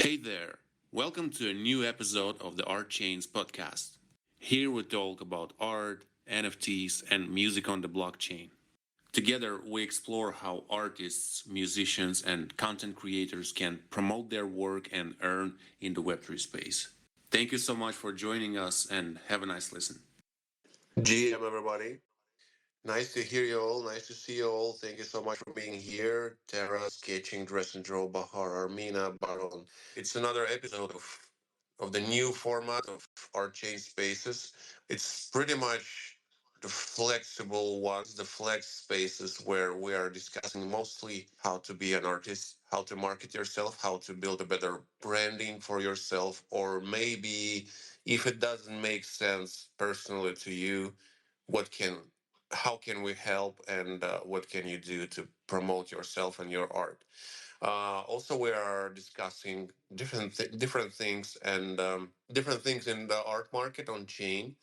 Hey there, welcome to a new episode of the Art Chains podcast. Here we talk about art, NFTs, and music on the blockchain. Together, we explore how artists, musicians, and content creators can promote their work and earn in the Web3 space. Thank you so much for joining us and have a nice listen. GM, everybody. Nice to hear you all. Nice to see you all. Thank you so much for being here. Tara, Sketching, Dress and Draw, Bahar, Armina, Baron. It's another episode of the new format of our change spaces. It's pretty much the flexible ones, the flex spaces where we are discussing mostly how to be an artist, how to market yourself, how to build a better branding for yourself, or maybe if it doesn't make sense personally to you, what can how can we help and what can you do to promote yourself and your art. Also, we are discussing different things and different things in the art market on chain,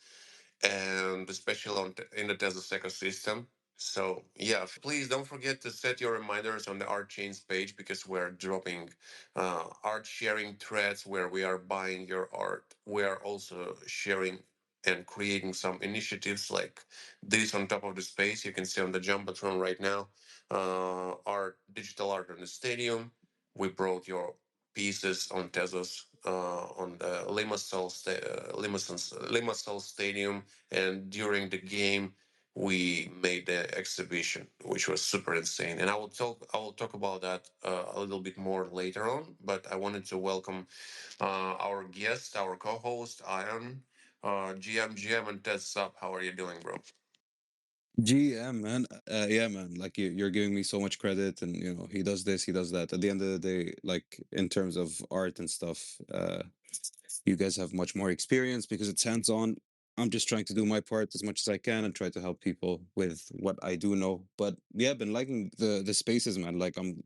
and especially in the Tezos ecosystem. So yeah, please don't forget to set your reminders on the Art Chains page because we're dropping art sharing threads where we are buying your art. We are also sharing and creating some initiatives like this on top of the space. You can see on the Jumbotron right now, art, digital art on the stadium. We brought your pieces on Tezos on the Limassol Stadium, and during the game we made the exhibition, which was super insane. And I will talk about that a little bit more later on. But I wanted to welcome our guest, our co-host Ion, GM, and Ted Sup. How are you doing, bro? GM, man. Yeah, man. Like you're giving me so much credit, and he does this, he does that. At the end of the day, like in terms of art and stuff, you guys have much more experience because it's hands-on. I'm just trying to do my part as much as I can and try to help people with what I do know. But yeah, I've been liking the spaces, man. Like I'm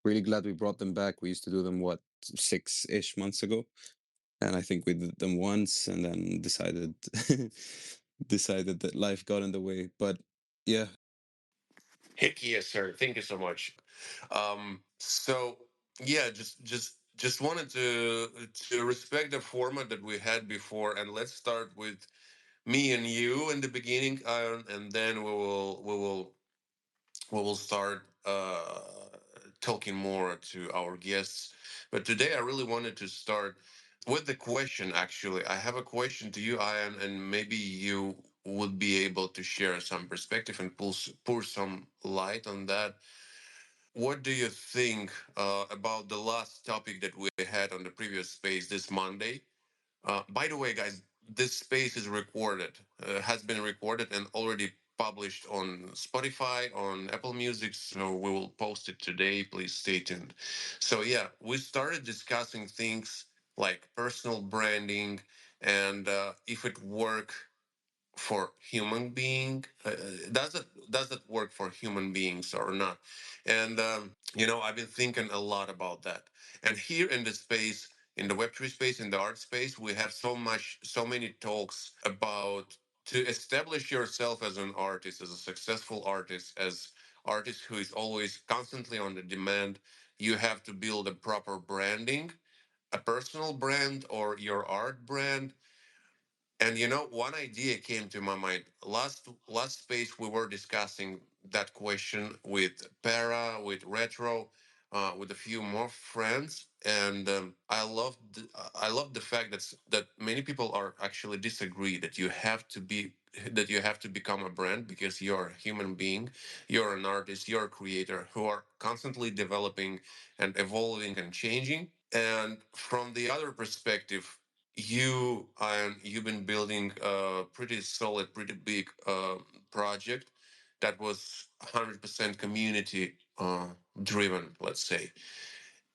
really glad we brought them back. We used to do them what 6-ish months ago, and I think we did them once, and then decided that life got in the way. But yeah. Heck yes, sir. Thank you so much. So yeah, just wanted to respect the format that we had before, and let's start with me and you in the beginning, and then we will start talking more to our guests. But today, I really wanted to start with the question. Actually, I have a question to you, Ian, and maybe you would be able to share some perspective and pour some light on that. What do you think about the last topic that we had on the previous space this Monday? By the way, guys, this space is recorded, has been recorded and already published on Spotify, on Apple Music. So we will post it today. Please stay tuned. So, yeah, we started discussing things like personal branding and if it work for human being, does it work for human beings or not? And I've been thinking a lot about that. And here in the space, in the Web3 space, in the art space, we have so many talks about to establish yourself as an artist, as a successful artist, as artist who is always constantly on the demand. You have to build a proper branding, a personal brand or your art brand. And one idea came to my mind. Last space we were discussing that question with Para, with Retro, with a few more friends, and I love the fact that many people are actually disagree that you have to become a brand because you're a human being, you're an artist, you're a creator who are constantly developing and evolving and changing. And from the other perspective, you've been building a pretty solid, pretty big project that was 100% community driven, let's say.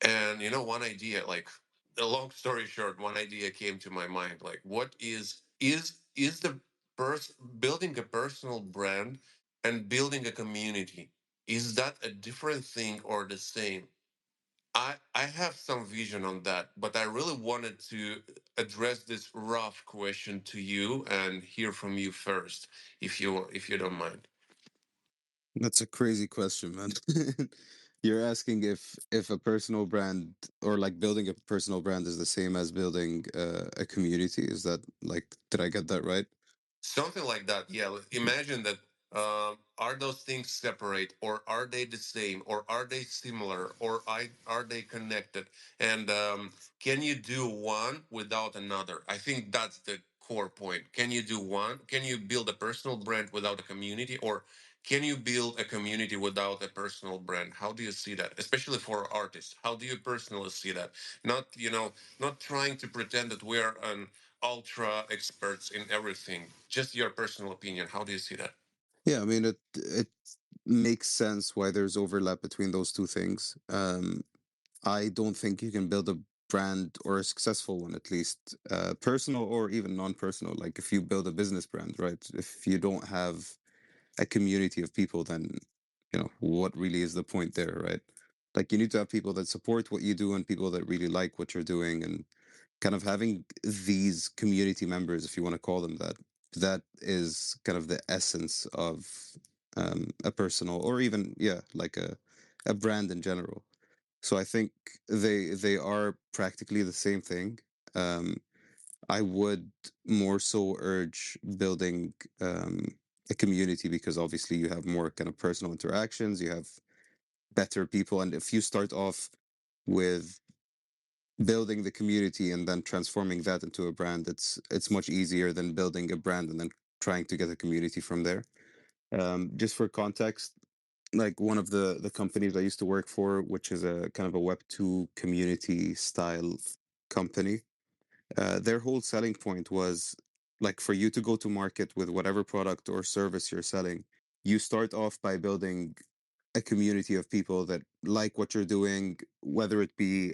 And one idea, like a long story short, one idea came to my mind, like what is the building a personal brand and building a community, is that a different thing or the same? I have some vision on that, but I really wanted to address this rough question to you and hear from you first, if you don't mind. That's a crazy question, man. You're asking if a personal brand or like building a personal brand is the same as building a community. Is that like, did I get that right? Something like that. Yeah. Imagine that. Are those things separate, or are they the same, or are they similar, or are they connected? And can you do one without another? I think that's the core point. Can you do one? Can you build a personal brand without a community, or can you build a community without a personal brand? How do you see that, especially for artists? How do you personally see that? Not, not trying to pretend that we're an ultra experts in everything. Just your personal opinion. How do you see that? Yeah, I mean it makes sense why there's overlap between those two things. I don't think you can build a brand or a successful one, at least personal or even non-personal. Like if you build a business brand, right? If you don't have a community of people, then what really is the point there, right? Like you need to have people that support what you do and people that really like what you're doing, and kind of having these community members, if you want to call them that, that is kind of the essence of a personal or even like a brand in general. So I think they are practically the same thing. Um, I would more so urge building a community because obviously you have more kind of personal interactions, you have better people, and if you start off with building the community and then transforming that into a brand, it's much easier than building a brand and then trying to get a community from there. Just for context, like one of the companies I used to work for, which is a kind of a Web2 community style company, their whole selling point was like for you to go to market with whatever product or service you're selling, you start off by building a community of people that like what you're doing, whether it be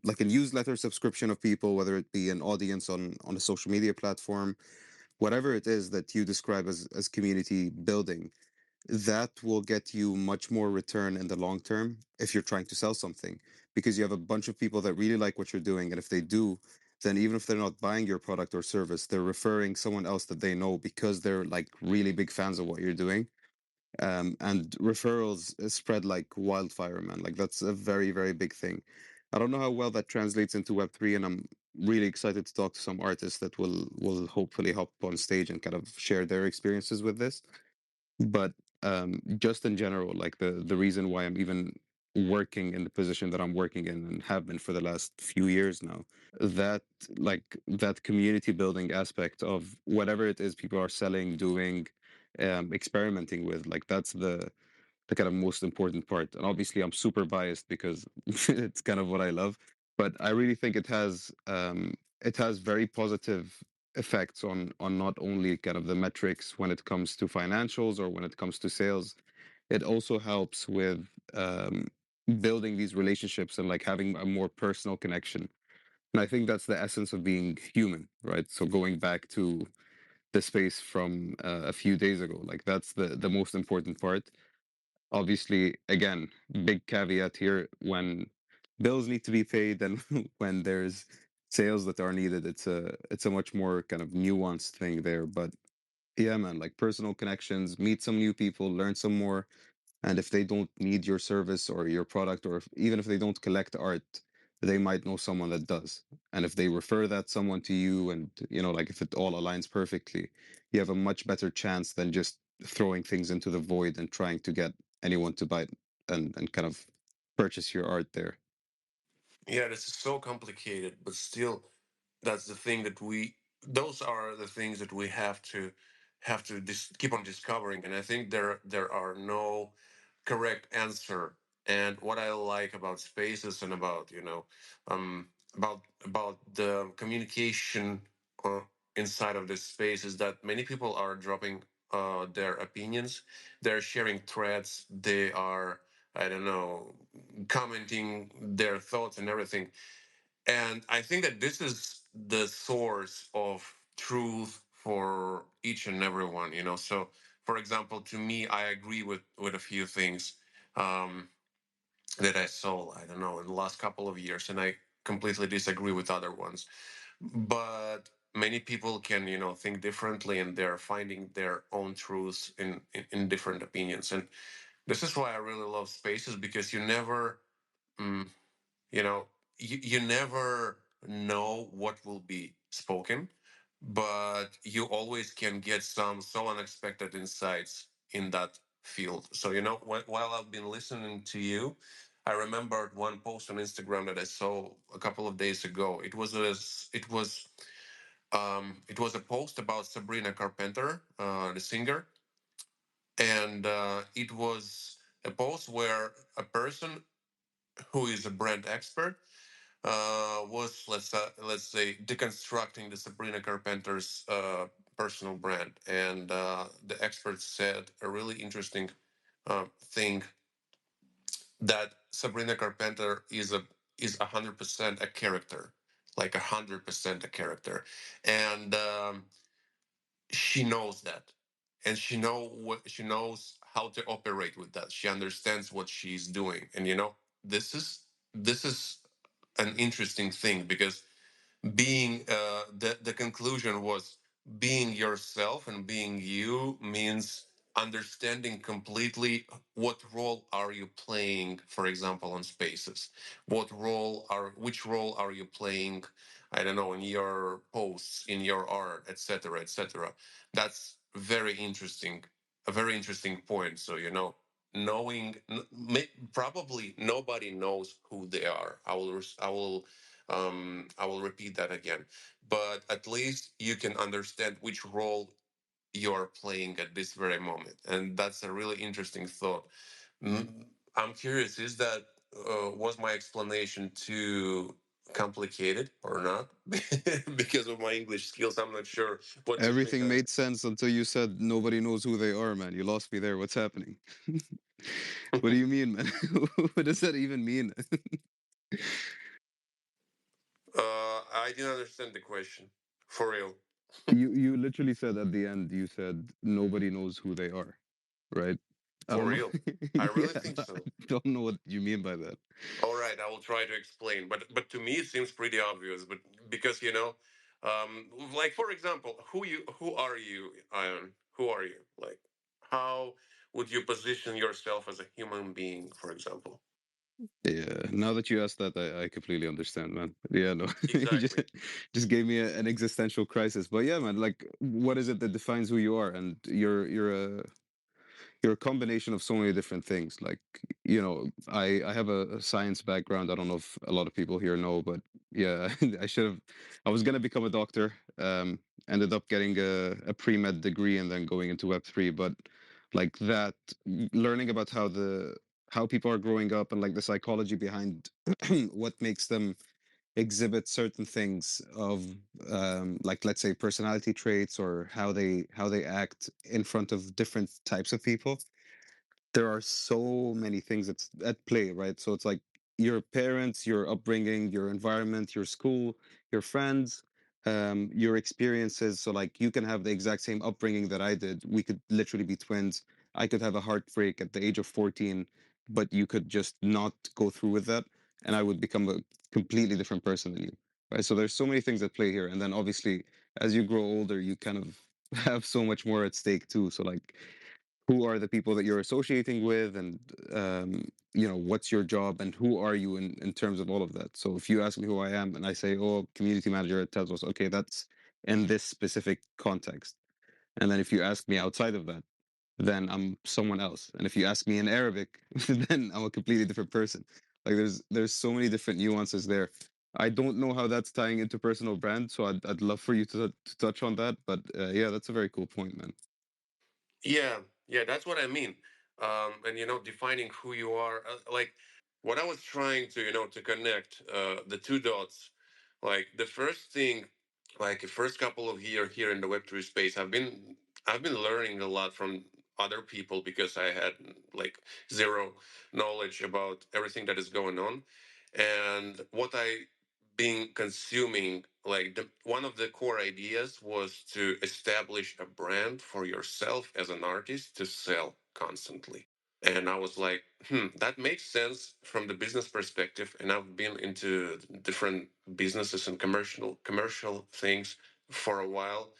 like a newsletter subscription of people, whether it be an audience on a social media platform, whatever it is that you describe as community building, that will get you much more return in the long term if you're trying to sell something, because you have a bunch of people that really like what you're doing, and if they do, then even if they're not buying your product or service, they're referring someone else that they know because they're like really big fans of what you're doing. And referrals spread like wildfire, man. Like that's a very, very big thing. I don't know how well that translates into Web3, and I'm really excited to talk to some artists that will hopefully hop on stage and kind of share their experiences with this. But just in general, like the reason why I'm even working in the position that I'm working in and have been for the last few years now, that like that community building aspect of whatever it is people are selling, doing, experimenting with, like that's the kind of most important part. And obviously, I'm super biased because it's kind of what I love. But I really think it has very positive effects on not only kind of the metrics when it comes to financials or when it comes to sales. It also helps with building these relationships and like having a more personal connection. And I think that's the essence of being human, right? So going back to the space from a few days ago, like that's the most important part. Obviously, again, big caveat here, when bills need to be paid and when there's sales that are needed, it's a much more kind of nuanced thing there. But yeah, man, like personal connections, meet some new people, learn some more, and if they don't need your service or your product, or even if they don't collect art, they might know someone that does. And if they refer that someone to you, and like if it all aligns perfectly, you have a much better chance than just throwing things into the void and trying to get anyone to buy it and kind of purchase your art there. Yeah, this is so complicated, but still, that's the thing that we. Those are the things that we have to keep on discovering, and I think there are no correct answer. And what I like about spaces and about about the communication inside of this space is that many people are dropping their opinions, they're sharing threads, they are, I don't know, commenting their thoughts and everything. And I think that this is the source of truth for each and every one, So, for example, to me, I agree with a few things that I saw, I don't know, in the last couple of years, and I completely disagree with other ones. But many people can, think differently, and they're finding their own truths in different opinions. And This is why I really love spaces, because you never, mm, you know, you never know what will be spoken, but you always can get some so unexpected insights in that field. So, while I've been listening to you, I remembered one post on Instagram that I saw a couple of days ago. It was a post about Sabrina Carpenter, the singer, and it was a post where a person who is a brand expert was, let's say, deconstructing the Sabrina Carpenter's personal brand, and the experts said a really interesting thing, that Sabrina Carpenter is 100% a character, like 100% a character, and she knows that, and she knows how to operate with that. She understands what she's doing, and this is an interesting thing, because being the conclusion was, being yourself and being you means understanding completely what role are you playing, for example, on spaces. Which role are you playing, I don't know, in your posts, in your art, etc., etc. That's very interesting, a very interesting point. So, knowing, probably nobody knows who they are. I will repeat that again. But at least you can understand which role you're playing at this very moment. And that's a really interesting thought. I'm curious, was my explanation too complicated or not? Because of my English skills, I'm not sure what to think. Everything made sense until you said nobody knows who they are, man. You lost me there. What's happening? What do you mean, man? What does that even mean? I didn't understand the question. For real. You literally said at the end, you said nobody knows who they are, right? I For don't know. real. I really Yeah, think I so. don't know what you mean by that. All right, I will try to explain, but to me it seems pretty obvious. But because like, for example, who are you, Ion? Who are you? Like, how would you position yourself as a human being, for example? Yeah, now that you asked that, I completely understand, man. Yeah, no, you Exactly. just gave me an existential crisis. But yeah, man, like, what is it that defines who you are? And you're a combination of so many different things. Like, I have a science background. I don't know if a lot of people here know, but yeah, I was gonna become a doctor. Ended up getting a pre-med degree and then going into Web3. But like that, learning about how people are growing up and like the psychology behind what makes them exhibit certain things of like, let's say, personality traits, or how they act in front of different types of people. There are so many things at play, right? So it's like your parents, your upbringing, your environment, your school, your friends, your experiences. So like you can have the exact same upbringing that I did. We could literally be twins. I could have a heartbreak at the age of 14, but you could just not go through with that, and I would become a completely different person than you. Right. So there's so many things at play here. And then obviously as you grow older, you kind of have so much more at stake too. So like who are the people that you're associating with, and what's your job, and who are you in terms of all of that. So if you ask me who I am and I say, oh, community manager at Tezos, okay, that's in this specific context. And then if you ask me outside of that, then I'm someone else. And if you ask me in Arabic, then I'm a completely different person. Like there's so many different nuances there. I don't know how that's tying into personal brand, so I'd love for you to touch on that. But yeah, that's a very cool point, man. Yeah, yeah, that's what I mean. And defining who you are, like what I was trying to, to connect the two dots. Like the first thing, like the first couple of years here in the Web3 space, I've been learning a lot from other people, because I had like zero knowledge about everything that is going on. And what I been consuming, like one of the core ideas was to establish a brand for yourself as an artist to sell constantly. And I was like, that makes sense from the business perspective. And I've been into different businesses and commercial things for a while.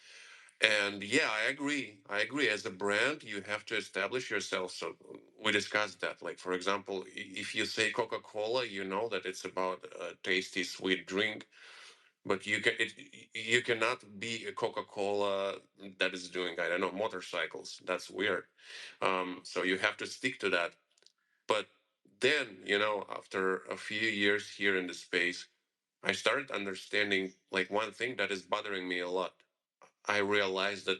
And yeah, I agree. I agree. As a brand, you have to establish yourself. So we discussed that. Like, for example, if you say Coca-Cola, you know that it's about a tasty, sweet drink, but you cannot be a Coca-Cola that is doing, I don't know, motorcycles. That's weird. So you have to stick to that. But then, after a few years here in the space, I started understanding like one thing that is bothering me a lot. I realized that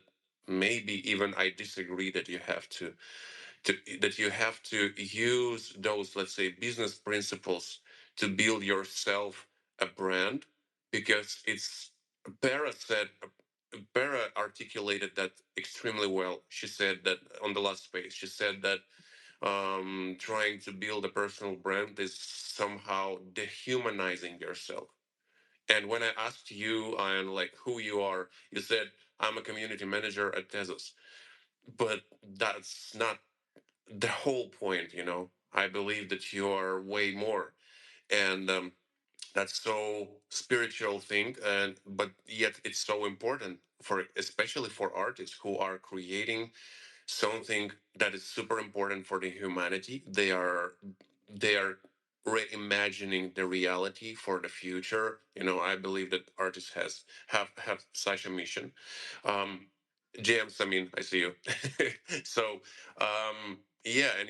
maybe even I disagree that you have to use those, let's say, business principles to build yourself a brand, because it's Para articulated that extremely well. She said that on the last space, she said that trying to build a personal brand is somehow dehumanizing yourself. And when I asked you, and like who you are, you said I'm a community manager at Tezos. But that's not the whole point, I believe that you are way more, and that's so spiritual thing, and but yet it's so important for, especially for artists who are creating something that is super important for the humanity. They are reimagining the reality for the future. I believe that artists have such a mission. um James, I mean, I see you. So yeah, and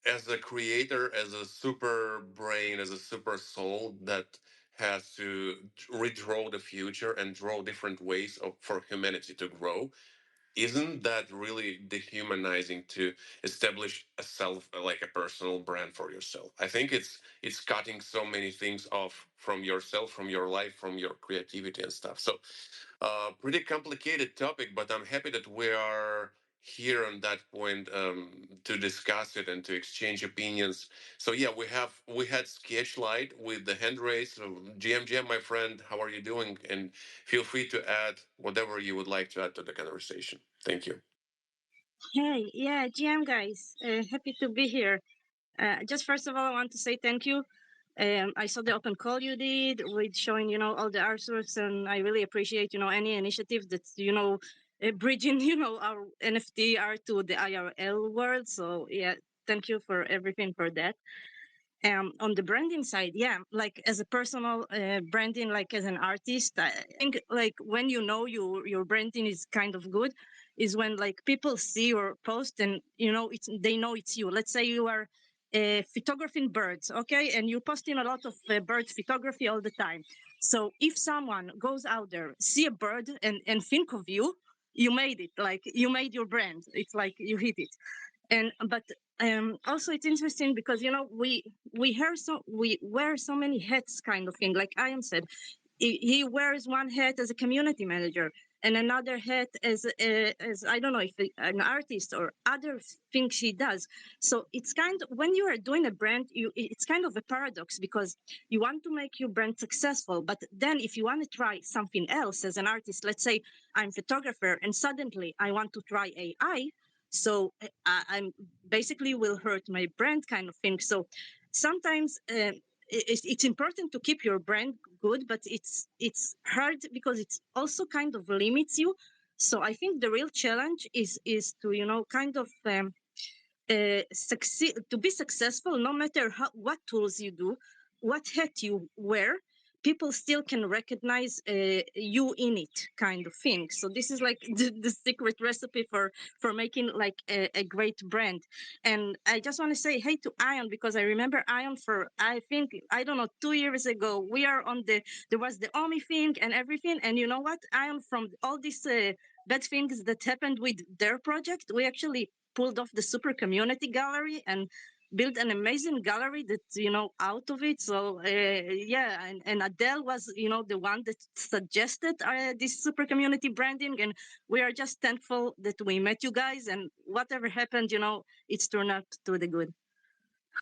as a creator, as a super brain, as a super soul that has to redraw the future and draw different ways for humanity to grow, isn't that really dehumanizing to establish a self, like a personal brand for yourself? I think it's cutting so many things off from yourself, from your life, from your creativity and stuff. So pretty complicated topic, but I'm happy that we are here on that point, to discuss it and to exchange opinions. So yeah, we had Sketchlight with the hand raise. So GM, my friend, how are you doing? And feel free to add whatever you would like to add to the conversation. Thank you. Hey, yeah, GM guys, happy to be here. Just first of all, I want to say thank you. I saw the open call you did with showing, all the artworks, and I really appreciate, any initiative that's, bridging, our NFT art to the IRL world. So yeah, thank you for everything for that. On the branding side, yeah, like as a personal branding, like as an artist, I think like when your branding is kind of good is when like people see your post and they know it's you. Let's say you are photographing birds, okay, and you're posting a lot of bird photography all the time. So if someone goes out there, see a bird and think of you, you made it. Like you made your brand. It's like you hit it. And but also it's interesting because we wear so many hats, kind of thing. Like Ian said, he wears one hat as a community manager and another hat as I don't know if an artist or other things he does. So it's kind of, when you are doing a brand, it's kind of a paradox because you want to make your brand successful, but then if you want to try something else as an artist, let's say I'm a photographer and suddenly I want to try AI, so I'm basically will hurt my brand, kind of thing. So sometimes it's important to keep your brand good, but it's hard because it's also kind of limits you. So I think the real challenge is to kind of succeed, to be successful, no matter what tools you do, what hat you wear, people still can recognize you in it, kind of thing. So this is like the secret recipe for making like a great brand. And I just want to say hey to Ion, because I remember Ion for, I think, I don't know, 2 years ago we are on there was the Omi thing and everything, and you know what, Ion, from all these bad things that happened with their project, we actually pulled off the super community gallery and built an amazing gallery that out of it. So yeah, and Adele was the one that suggested this super community branding, and we are just thankful that we met you guys, and whatever happened, it's turned out to the good.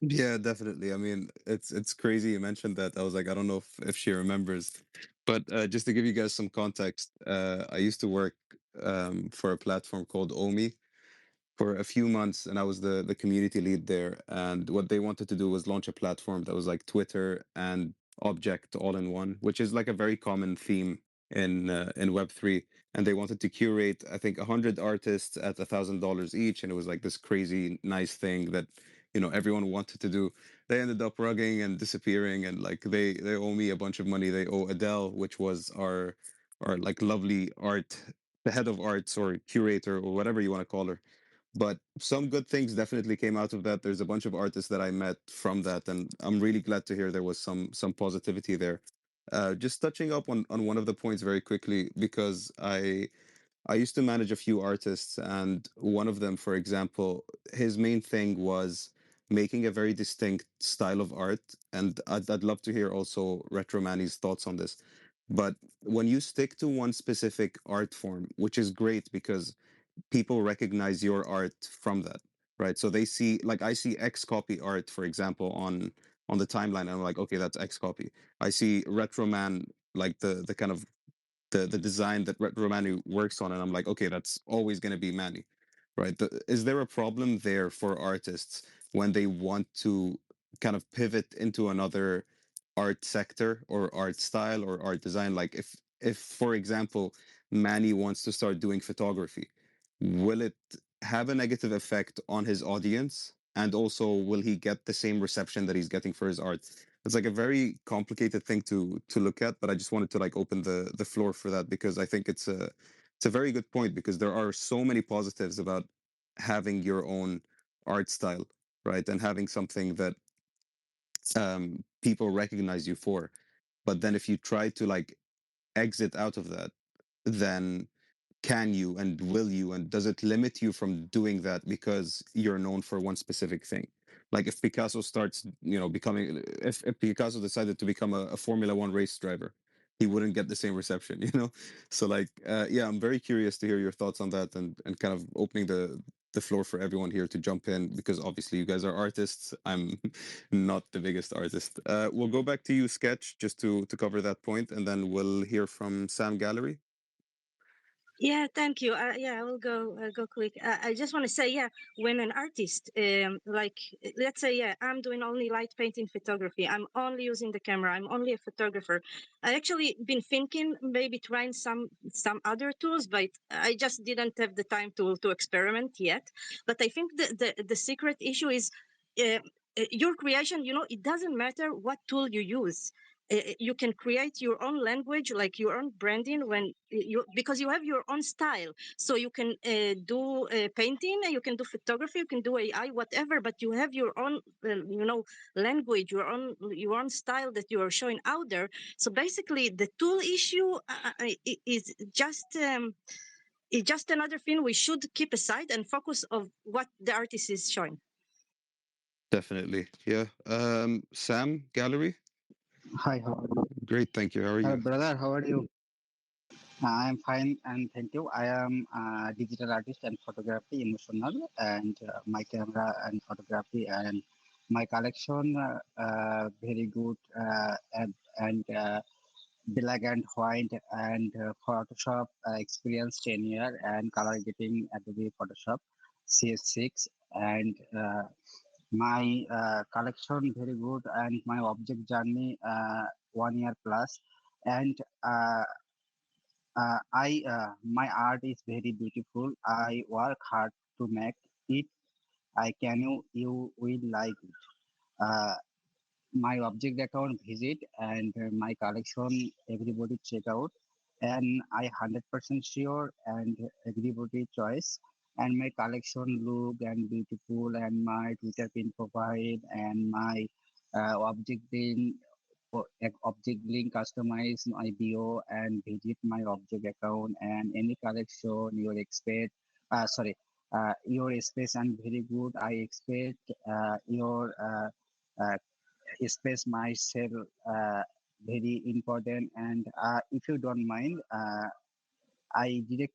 Yeah, definitely. I mean, it's crazy you mentioned that. I was like, I don't know if she remembers, but just to give you guys some context, I used to work for a platform called Omi for a few months, and I was the community lead there. And what they wanted to do was launch a platform that was like Twitter and Object all in one, which is like a very common theme in Web3, and they wanted to curate, I think, 100 artists at $1,000 each, and it was like this crazy nice thing that everyone wanted to do. They ended up rugging and disappearing, and like they owe me a bunch of money. They owe Adele, which was our like lovely art, the head of arts or curator or whatever you want to call her. But some good things definitely came out of that. There's a bunch of artists that I met from that, and I'm really glad to hear there was some positivity there. Just touching up on one of the points very quickly, because I used to manage a few artists, and one of them, for example, his main thing was making a very distinct style of art. And I'd love to hear also Retro Manny's thoughts on this. But when you stick to one specific art form, which is great because people recognize your art from that, right? So they see, like, I see X copy art, for example, on the timeline, and I'm like, okay, that's X copy. I see Retro Man, like the kind of the design that Romani works on, and I'm like, okay, that's always going to be Manny, right? Is there a problem there for artists when they want to kind of pivot into another art sector or art style or art design? Like if for example, Manny wants to start doing photography, will it have a negative effect on his audience? And also, will he get the same reception that he's getting for his art? It's like a very complicated thing to look at, but I just wanted to like open the floor for that, because I think it's a very good point, because there are so many positives about having your own art style, right? And having something that people recognize you for. But then if you try to like exit out of that, then can you and will you, and does it limit you from doing that because you're known for one specific thing? Like if Picasso starts becoming, if Picasso decided to become a Formula One race driver, he wouldn't get the same reception. So like yeah, I'm very curious to hear your thoughts on that, and kind of opening the floor for everyone here to jump in, because obviously you guys are artists. I'm not the biggest artist. We'll go back to you, Sketch, just to cover that point, and then we'll hear from Sam Gallery. Yeah, thank you. Yeah, I will go quick. I just want to say, yeah, when an artist, like, let's say, yeah, I'm doing only light painting photography. I'm only using the camera. I'm only a photographer. I actually been thinking maybe trying some other tools, but I just didn't have the time to experiment yet. But I think the secret issue is. Your creation, it doesn't matter what tool you use. You can create your own language, like your own branding, when you because you have your own style. So you can do painting, you can do photography, you can do AI, whatever, but you have your own language, your own style that you are showing out there. So basically the tool issue is just another thing we should keep aside and focus of what the artist is showing. Definitely. Yeah. Sam Gallery. Hi, how are you? Great. Thank you. How are Hello, you? brother. How are you? I'm fine and thank you. I am a digital artist and photography emotional, and my camera and photography and my collection very good and black and white and Photoshop experience 10 year and color grading Adobe Photoshop CS6 and my collection very good and my object journey 1 year plus and my art is very beautiful. I work hard to make it. I can you will like it. Uh, my object account visit and my collection everybody check out, and I 100% sure and everybody choice, and my collection look and beautiful, and my Twitter pin provide and my object pin object link customize my bio and visit my object account and any collection your expect your space and very good I expect your uh, space myself very important and if you don't mind I direct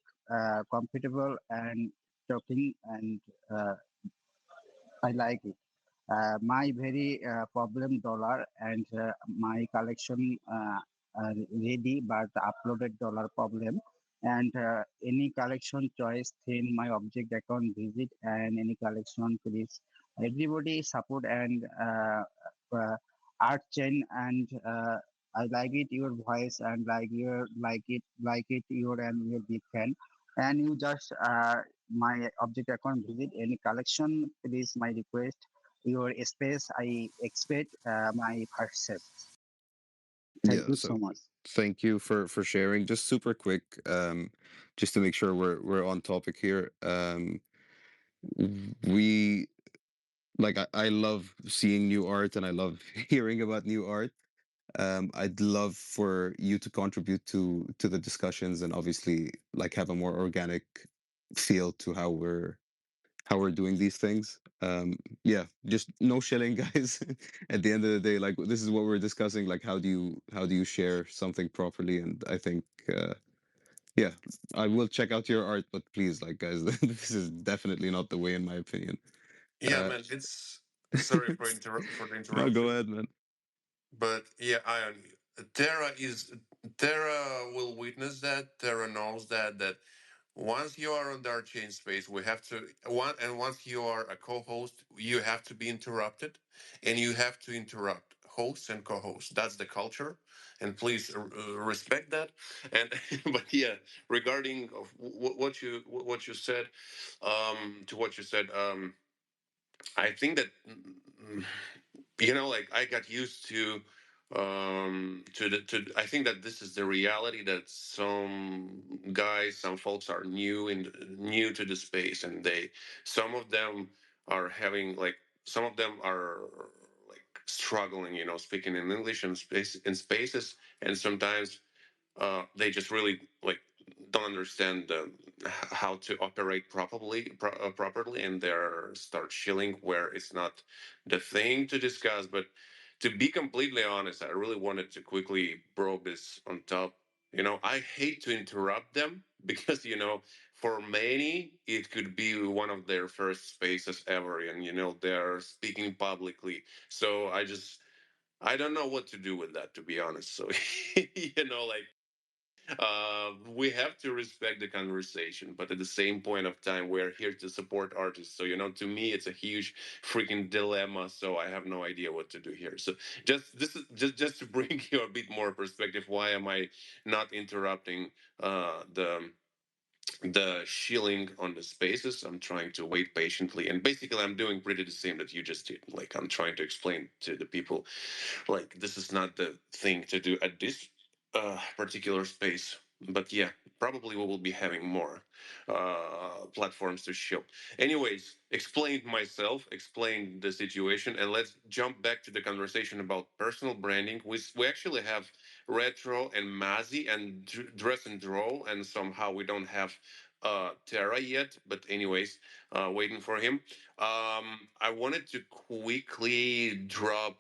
comfortable and talking and uh, I like it my very problem dollar and my collection ready but uploaded dollar problem and any collection choice in my object account visit and any collection please everybody support and art chain and I like it your voice and like it your and your big fan. And you just my object account visit any collection. Please my request your space. I expect my first step. Thank Yeah, you so so much. thank you for sharing. Just super quick, just to make sure we're on topic here. We like I love seeing new art and I love hearing about new art. I'd love for you to contribute to the discussions and obviously like have a more organic feel to how we're doing these things. Yeah, just no shilling, guys. At the end of the day, like this is what we're discussing. Like, how do you share something properly? And I think, yeah, I will check out your art, but please, like, guys, this is definitely not the way, in my opinion. Yeah, Uh, man. It's sorry for the no, go interruption. ahead, man. But yeah, Ion, Terra will witness that. Terra knows that once you are on Dark Chain space, we have to once you are a co-host, you have to be interrupted, and you have to interrupt hosts and co-hosts. That's the culture, and please respect that. And but yeah, regarding of what you said, to what you said, I think that like I got used to I think that this is the reality that some folks are new to the space, and some of them are having like some of them are like struggling, speaking in English in spaces, and sometimes they just really like don't understand how to operate properly, and they're start chilling where it's not the thing to discuss. But to be completely honest, I really wanted to quickly probe this on top. I hate to interrupt them because for many it could be one of their first spaces ever, and they're speaking publicly. So I don't know what to do with that, to be honest. So like we have to respect the conversation, but at the same point of time, we're here to support artists. So, to me, it's a huge freaking dilemma. So I have no idea what to do here. So just to bring you a bit more perspective, why am I not interrupting the shilling on the spaces? I'm trying to wait patiently, and basically, I'm doing pretty the same that you just did. Like I'm trying to explain to the people like this is not the thing to do at this particular space. But yeah, probably we will be having more platforms to show. Anyways, explained myself, explained the situation, and let's jump back to the conversation about personal branding. We actually have Retro and Mazi and Dress and Draw, and somehow we don't have Terra yet. But anyways, waiting for him. I wanted to quickly draw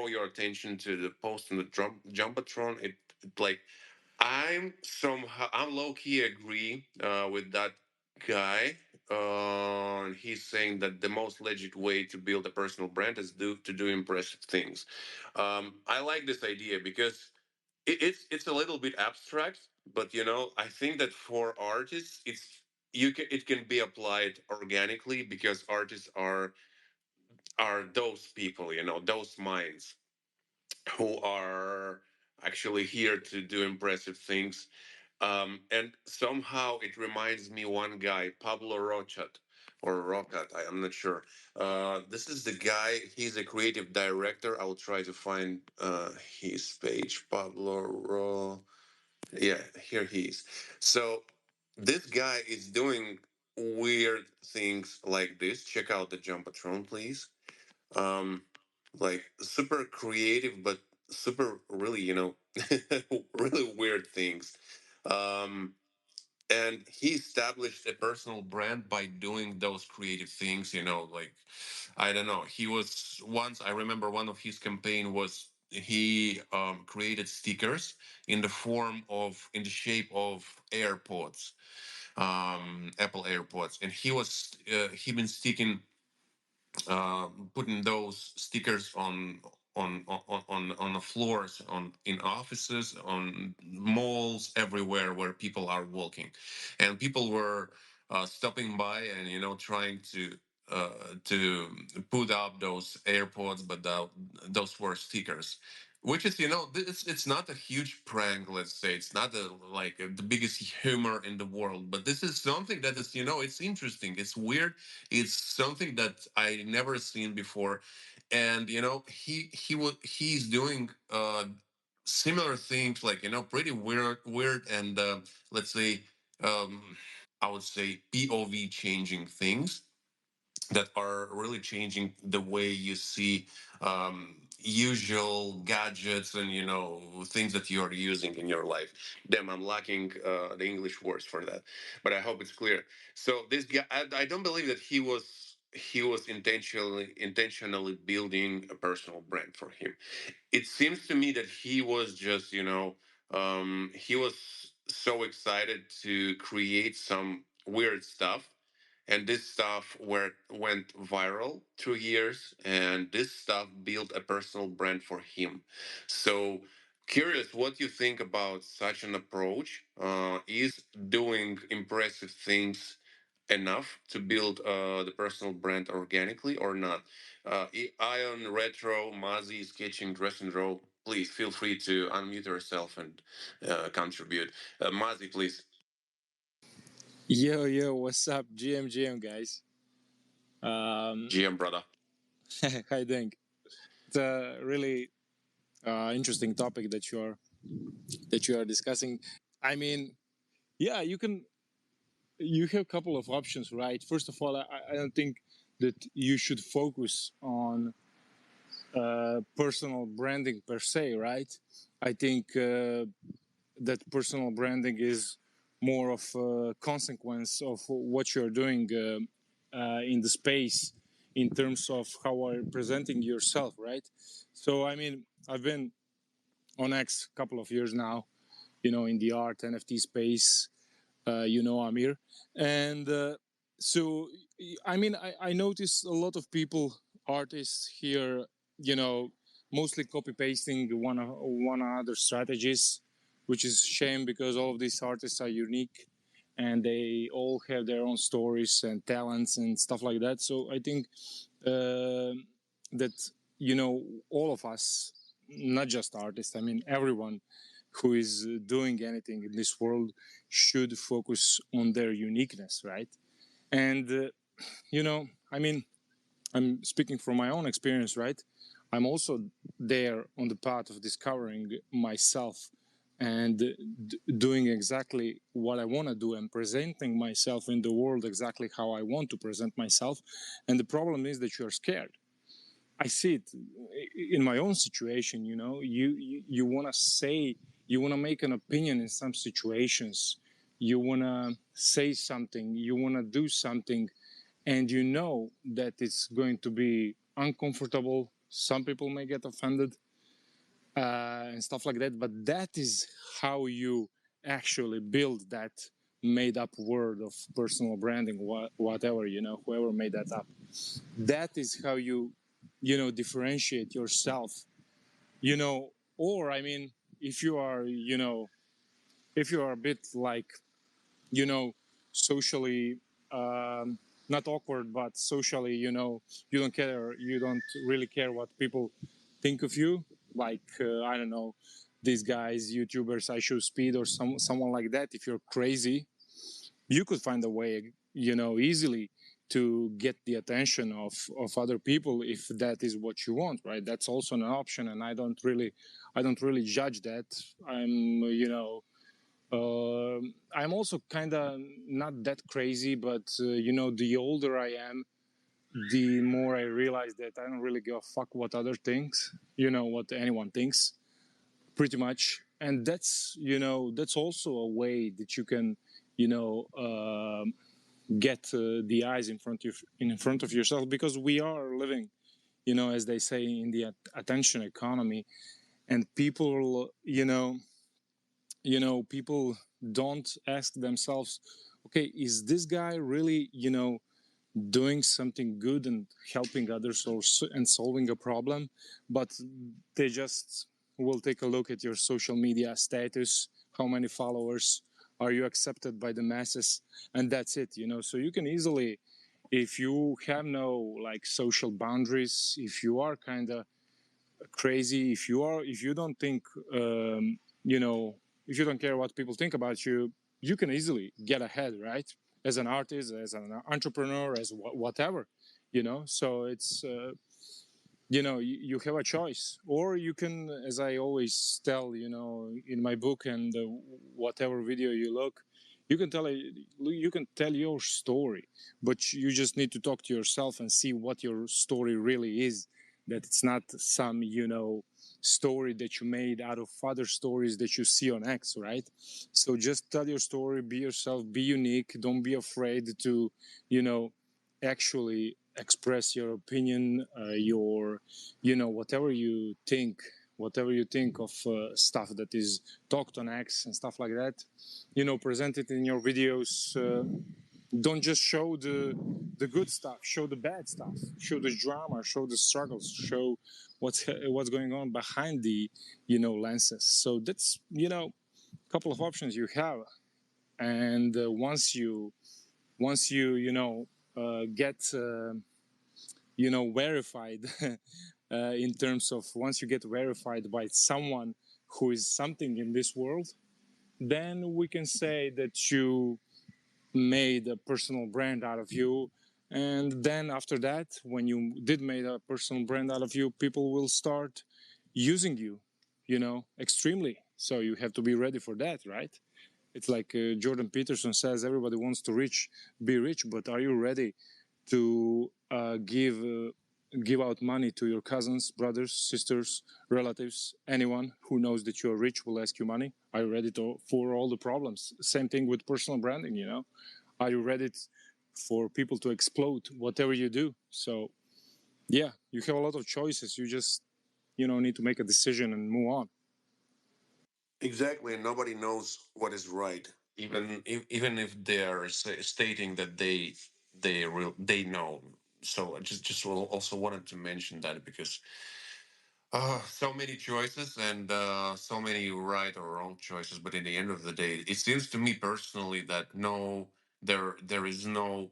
your attention to the post on the Jumbotron. It like I'm low key agree with that guy. He's saying that the most legit way to build a personal brand is to do impressive things. I like this idea because it's a little bit abstract, but I think that for artists, it can be applied organically because artists are those people, those minds who are actually here to do impressive things. And somehow it reminds me one guy, Pablo Rochat or Rocat, I'm not sure. This is the guy. He's a creative director. I'll try to find his page. Pablo Ro. Yeah, here he is. So this guy is doing weird things like this. Check out the Jumbotron, please. Um, like super creative, but super really, really weird things. Um, and he established a personal brand by doing those creative things. Like I don't know. He was once. I remember one of his campaign was he created stickers in the shape of AirPods, Apple AirPods, and he been sticking putting those stickers on the floors in offices, on malls, everywhere where people are walking, and people were stopping by and trying to put up those AirPods, but those were stickers. which is, it's not a huge prank. Let's say it's not the biggest humor in the world, but this is something that is, it's interesting, it's weird, it's something that I never seen before. And he's doing similar things, like, pretty weird, and let's say, um I would say POV changing things that are really changing the way you see usual gadgets and things that you are using in your life. Damn, I'm lacking the English words for that, but I hope it's clear. So this guy, I don't believe that he was intentionally building a personal brand for him. It seems to me that he was just, he was so excited to create some weird stuff, and this stuff went viral through years, and this stuff built a personal brand for him. So curious what you think about such an approach. Is doing impressive things enough to build the personal brand organically or not? Ion, Retro, Mazi, Sketching, Dress and Row, please feel free to unmute yourself and contribute. Mazi, please. Yo, yo, what's up? GM, guys. GM, brother. How you doing? It's a really interesting topic that you are discussing. I mean, yeah, you have a couple of options, right? First of all, I don't think that you should focus on personal branding per se, right? I think that personal branding is more of a consequence of what you're doing in the space in terms of how are you presenting yourself, right? So, I mean, I've been on X a couple of years now, in the art NFT space, Amir. And so, I mean, I noticed a lot of people, artists here, you know, mostly copy pasting one another strategies, which is a shame because all of these artists are unique and they all have their own stories and talents and stuff like that. So I think that, all of us, not just artists, I mean, everyone who is doing anything in this world should focus on their uniqueness, right? And, I mean, I'm speaking from my own experience, right? I'm also there on the path of discovering myself and doing exactly what I want to do and presenting myself in the world exactly how I want to present myself. And the problem is that you're scared. I see it in my own situation. You want to say, you want to make an opinion in some situations, you want to say something, you want to do something, and you know that it's going to be uncomfortable. Some people may get offended and stuff like that, but that is how you actually build that made up word of personal branding, whatever, whoever made that up. That is how you differentiate yourself, or I mean, if you are, if you are a bit like, socially not awkward, but socially, you don't really care what people think of you. Like, I don't know, these guys, YouTubers, I Show Speed, or someone like that. If you're crazy, you could find a way, easily to get the attention of other people if that is what you want, right? That's also an option, and I don't really judge that. I'm also kind of not that crazy, but the older I am, the more I realize that I don't really give a fuck what other thinks, what anyone thinks, pretty much. And that's also a way that you can, get the eyes in front of yourself, because we are living, as they say, in the attention economy, and people, people don't ask themselves, okay, is this guy really, doing something good and helping others, and solving a problem? But they just will take a look at your social media status, how many followers, are you accepted by the masses, and that's it. So you can easily, if you have no like social boundaries, if you are kind of crazy, if you don't think, if you don't care what people think about you, you can easily get ahead, right? As an artist, as an entrepreneur, as whatever, So it's you have a choice, or you can, as I always tell, in my book and whatever video you look, you can tell your story, but you just need to talk to yourself and see what your story really is. That it's not some story that you made out of other stories that you see on X, right? So just tell your story, be yourself, be unique, don't be afraid to actually express your opinion, your whatever you think, of stuff that is talked on X and stuff like that, present it in your videos. Don't just show the good stuff, show the bad stuff, show the drama, show the struggles, show what's going on behind the lenses. So that's a couple of options you have. And once you get verified, in terms of, once you get verified by someone who is something in this world, then we can say that you made a personal brand out of you. And then after that, when you did made a personal brand out of you, people will start using you, extremely. So you have to be ready for that, right? It's like Jordan Peterson says, everybody wants to be rich, but are you ready to give out money to your cousins, brothers, sisters, relatives? Anyone who knows that you're rich will ask you money. Are you ready for all the problems? Same thing with personal branding, Are you ready for people to explode whatever you do? So, yeah, you have a lot of choices. You just, need to make a decision and move on. Exactly, and nobody knows what is right, even if they are stating that they know. So I just also wanted to mention that because so many choices and so many right or wrong choices, but in the end of the day, it seems to me personally that no, there is no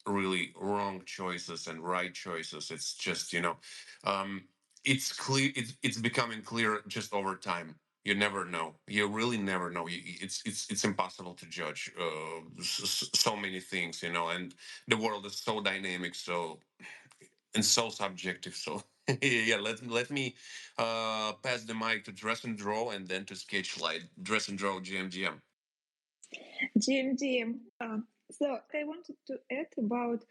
really wrong choices and right choices. It's just um, it's clear. It's becoming clear just over time. You never know. You really never know. It's impossible to judge so many things, and the world is so dynamic, and so subjective. So yeah, let me pass the mic to Dress and Draw and then to Sketchlight. Dress and Draw, GM. GM. So I wanted to add about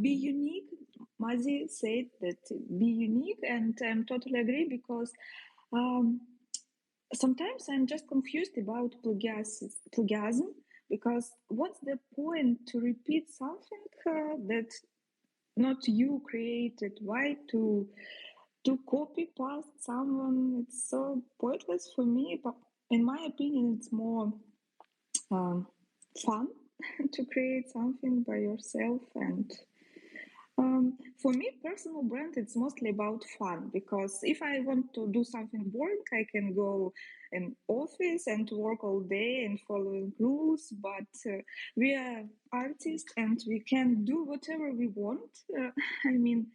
be unique. Mazi said that be unique, and I'm totally agree because um, sometimes I'm just confused about plagiarism because what's the point to repeat something that not you created? Why to copy past someone? It's so pointless for me. But in my opinion, it's more fun to create something by yourself. And for me, personal brand, it's mostly about fun because if I want to do something boring, I can go in office and work all day and follow rules. But we are artists and we can do whatever we want. I mean,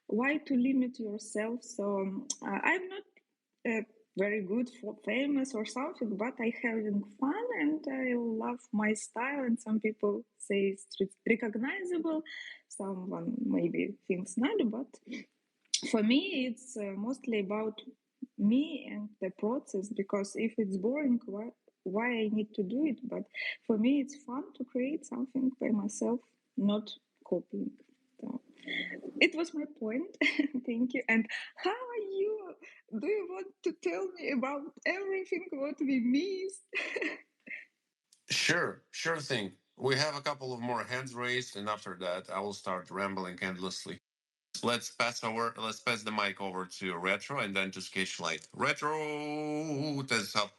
why to limit yourself? So I'm not very good for famous or something, but I having fun and I love my style. And some people say it's recognizable, someone maybe thinks not, but for me it's mostly about me and the process. Because if it's boring, why I need to do it? But for me, it's fun to create something by myself, not copying. So it was my point. Thank you. And how are you? Do you want to tell me about everything what we missed? Sure thing. We have a couple of more hands raised, and after that, I will start rambling endlessly. Let's pass the mic over to Retro and then to Sketchlight. Retro, that's up.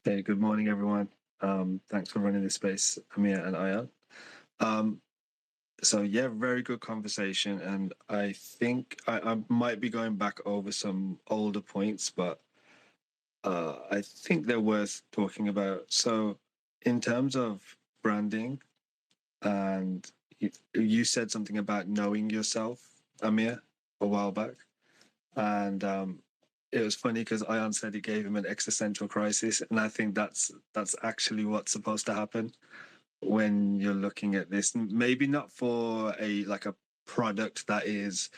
Hey, good morning, everyone. Thanks for running this space, Amir and Ion. So yeah, very good conversation, and I think I might be going back over some older points, but I think they're worth talking about. So, in terms of branding, and you said something about knowing yourself, Amir, a while back, and it was funny because Ion said it gave him an existential crisis, and I think that's actually what's supposed to happen when you're looking at this. Maybe not for a like a product that is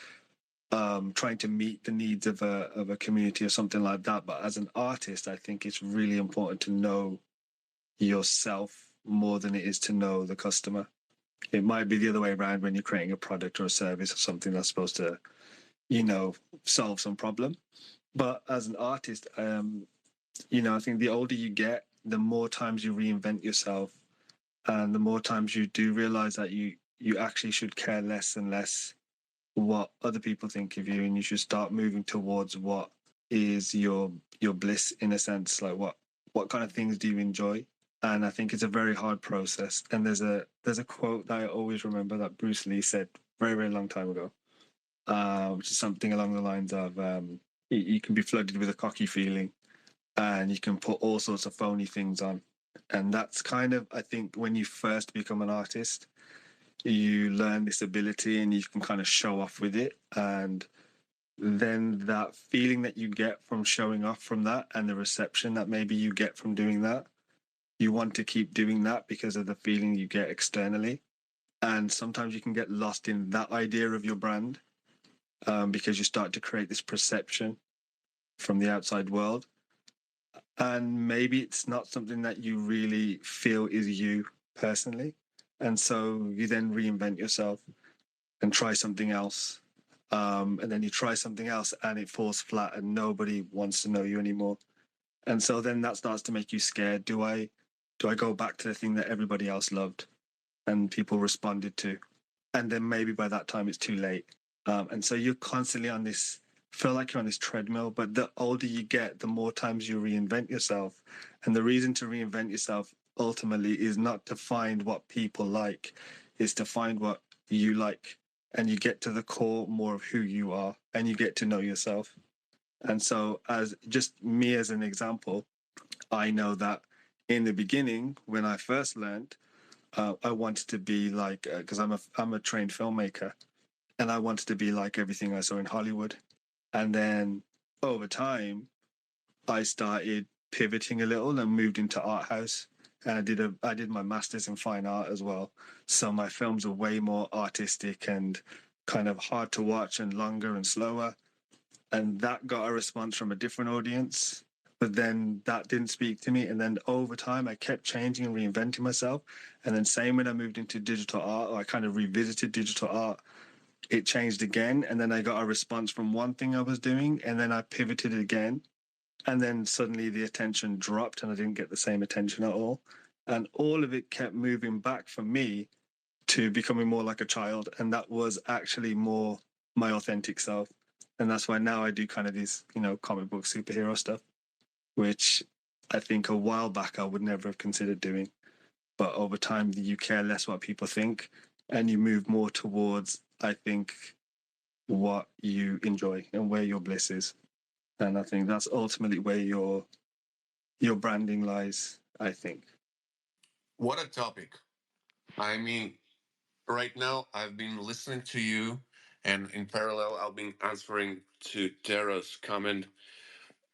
trying to meet the needs of a community or something like that, but as an artist, I think it's really important to know yourself more than it is to know the customer. It might be the other way around when you're creating a product or a service or something that's supposed to, solve some problem. But as an artist, I think the older you get, the more times you reinvent yourself, and the more times you do realize that you actually should care less and less what other people think of you, and you should start moving towards what is your bliss, in a sense, like what kind of things do you enjoy. And I think it's a very hard process. And there's a quote that I always remember that Bruce Lee said very, very long time ago, which is something along the lines of you can be flooded with a cocky feeling, and you can put all sorts of phony things on. And that's kind of, I think, when you first become an artist, you learn this ability and you can kind of show off with it. And then that feeling that you get from showing off from that, and the reception that maybe you get from doing that, you want to keep doing that because of the feeling you get externally. And sometimes you can get lost in that idea of your brand, because you start to create this perception from the outside world. And maybe it's not something that you really feel is you personally. And so you then reinvent yourself and try something else. And then you try something else and it falls flat and nobody wants to know you anymore. And so then that starts to make you scared. Do I go back to the thing that everybody else loved and people responded to? And then maybe by that time it's too late. And so you're constantly on this, feel like you're on this treadmill. But the older you get, the more times you reinvent yourself. And the reason to reinvent yourself ultimately is not to find what people like, is to find what you like. And you get to the core more of who you are, and you get to know yourself. And so, as just me as an example, I know that in the beginning, when I first learned, I wanted to be like, because I'm a trained filmmaker, and I wanted to be like everything I saw in Hollywood. And then over time, I started pivoting a little and moved into art house. And I did my master's in fine art as well. So my films are way more artistic and kind of hard to watch and longer and slower. And that got a response from a different audience. But then that didn't speak to me. And then over time, I kept changing and reinventing myself. And then same when I moved into digital art, or I kind of revisited digital art, it changed again. And then I got a response from one thing I was doing. And then I pivoted again. And then suddenly the attention dropped and I didn't get the same attention at all. And all of it kept moving back for me to becoming more like a child. And that was actually more my authentic self. And that's why now I do kind of these, comic book superhero stuff, which I think a while back I would never have considered doing. But over time, you care less what people think and you move more towards, I think, what you enjoy and where your bliss is. And I think that's ultimately where your branding lies, I think. What a topic. I mean, right now I've been listening to you, and in parallel, I've been answering to Tara's comment,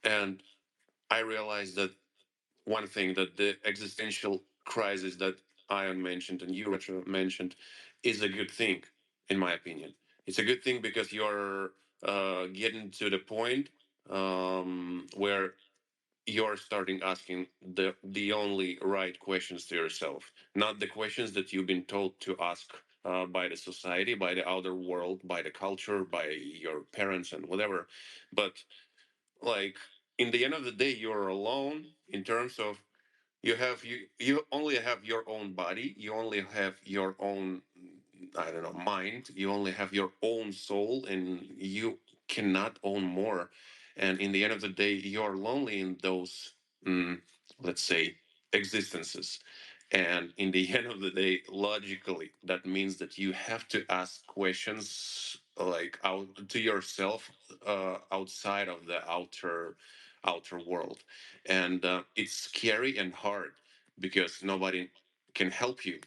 and I realized that one thing, that the existential crisis that Ion mentioned and you, Retro, mentioned is a good thing, in my opinion. It's a good thing because you're getting to the point where you're starting asking the only right questions to yourself, not the questions that you've been told to ask by the society, by the outer world, by the culture, by your parents, and whatever. But like in the end of the day, you're alone in terms of you only have your own body, you only have your own, I don't know, mind, you only have your own soul, and you cannot own more. And in the end of the day, you're lonely in those, mm, let's say, existences. And in the end of the day, logically, that means that you have to ask questions like out to yourself, outside of the outer world. And it's scary and hard because nobody can help you.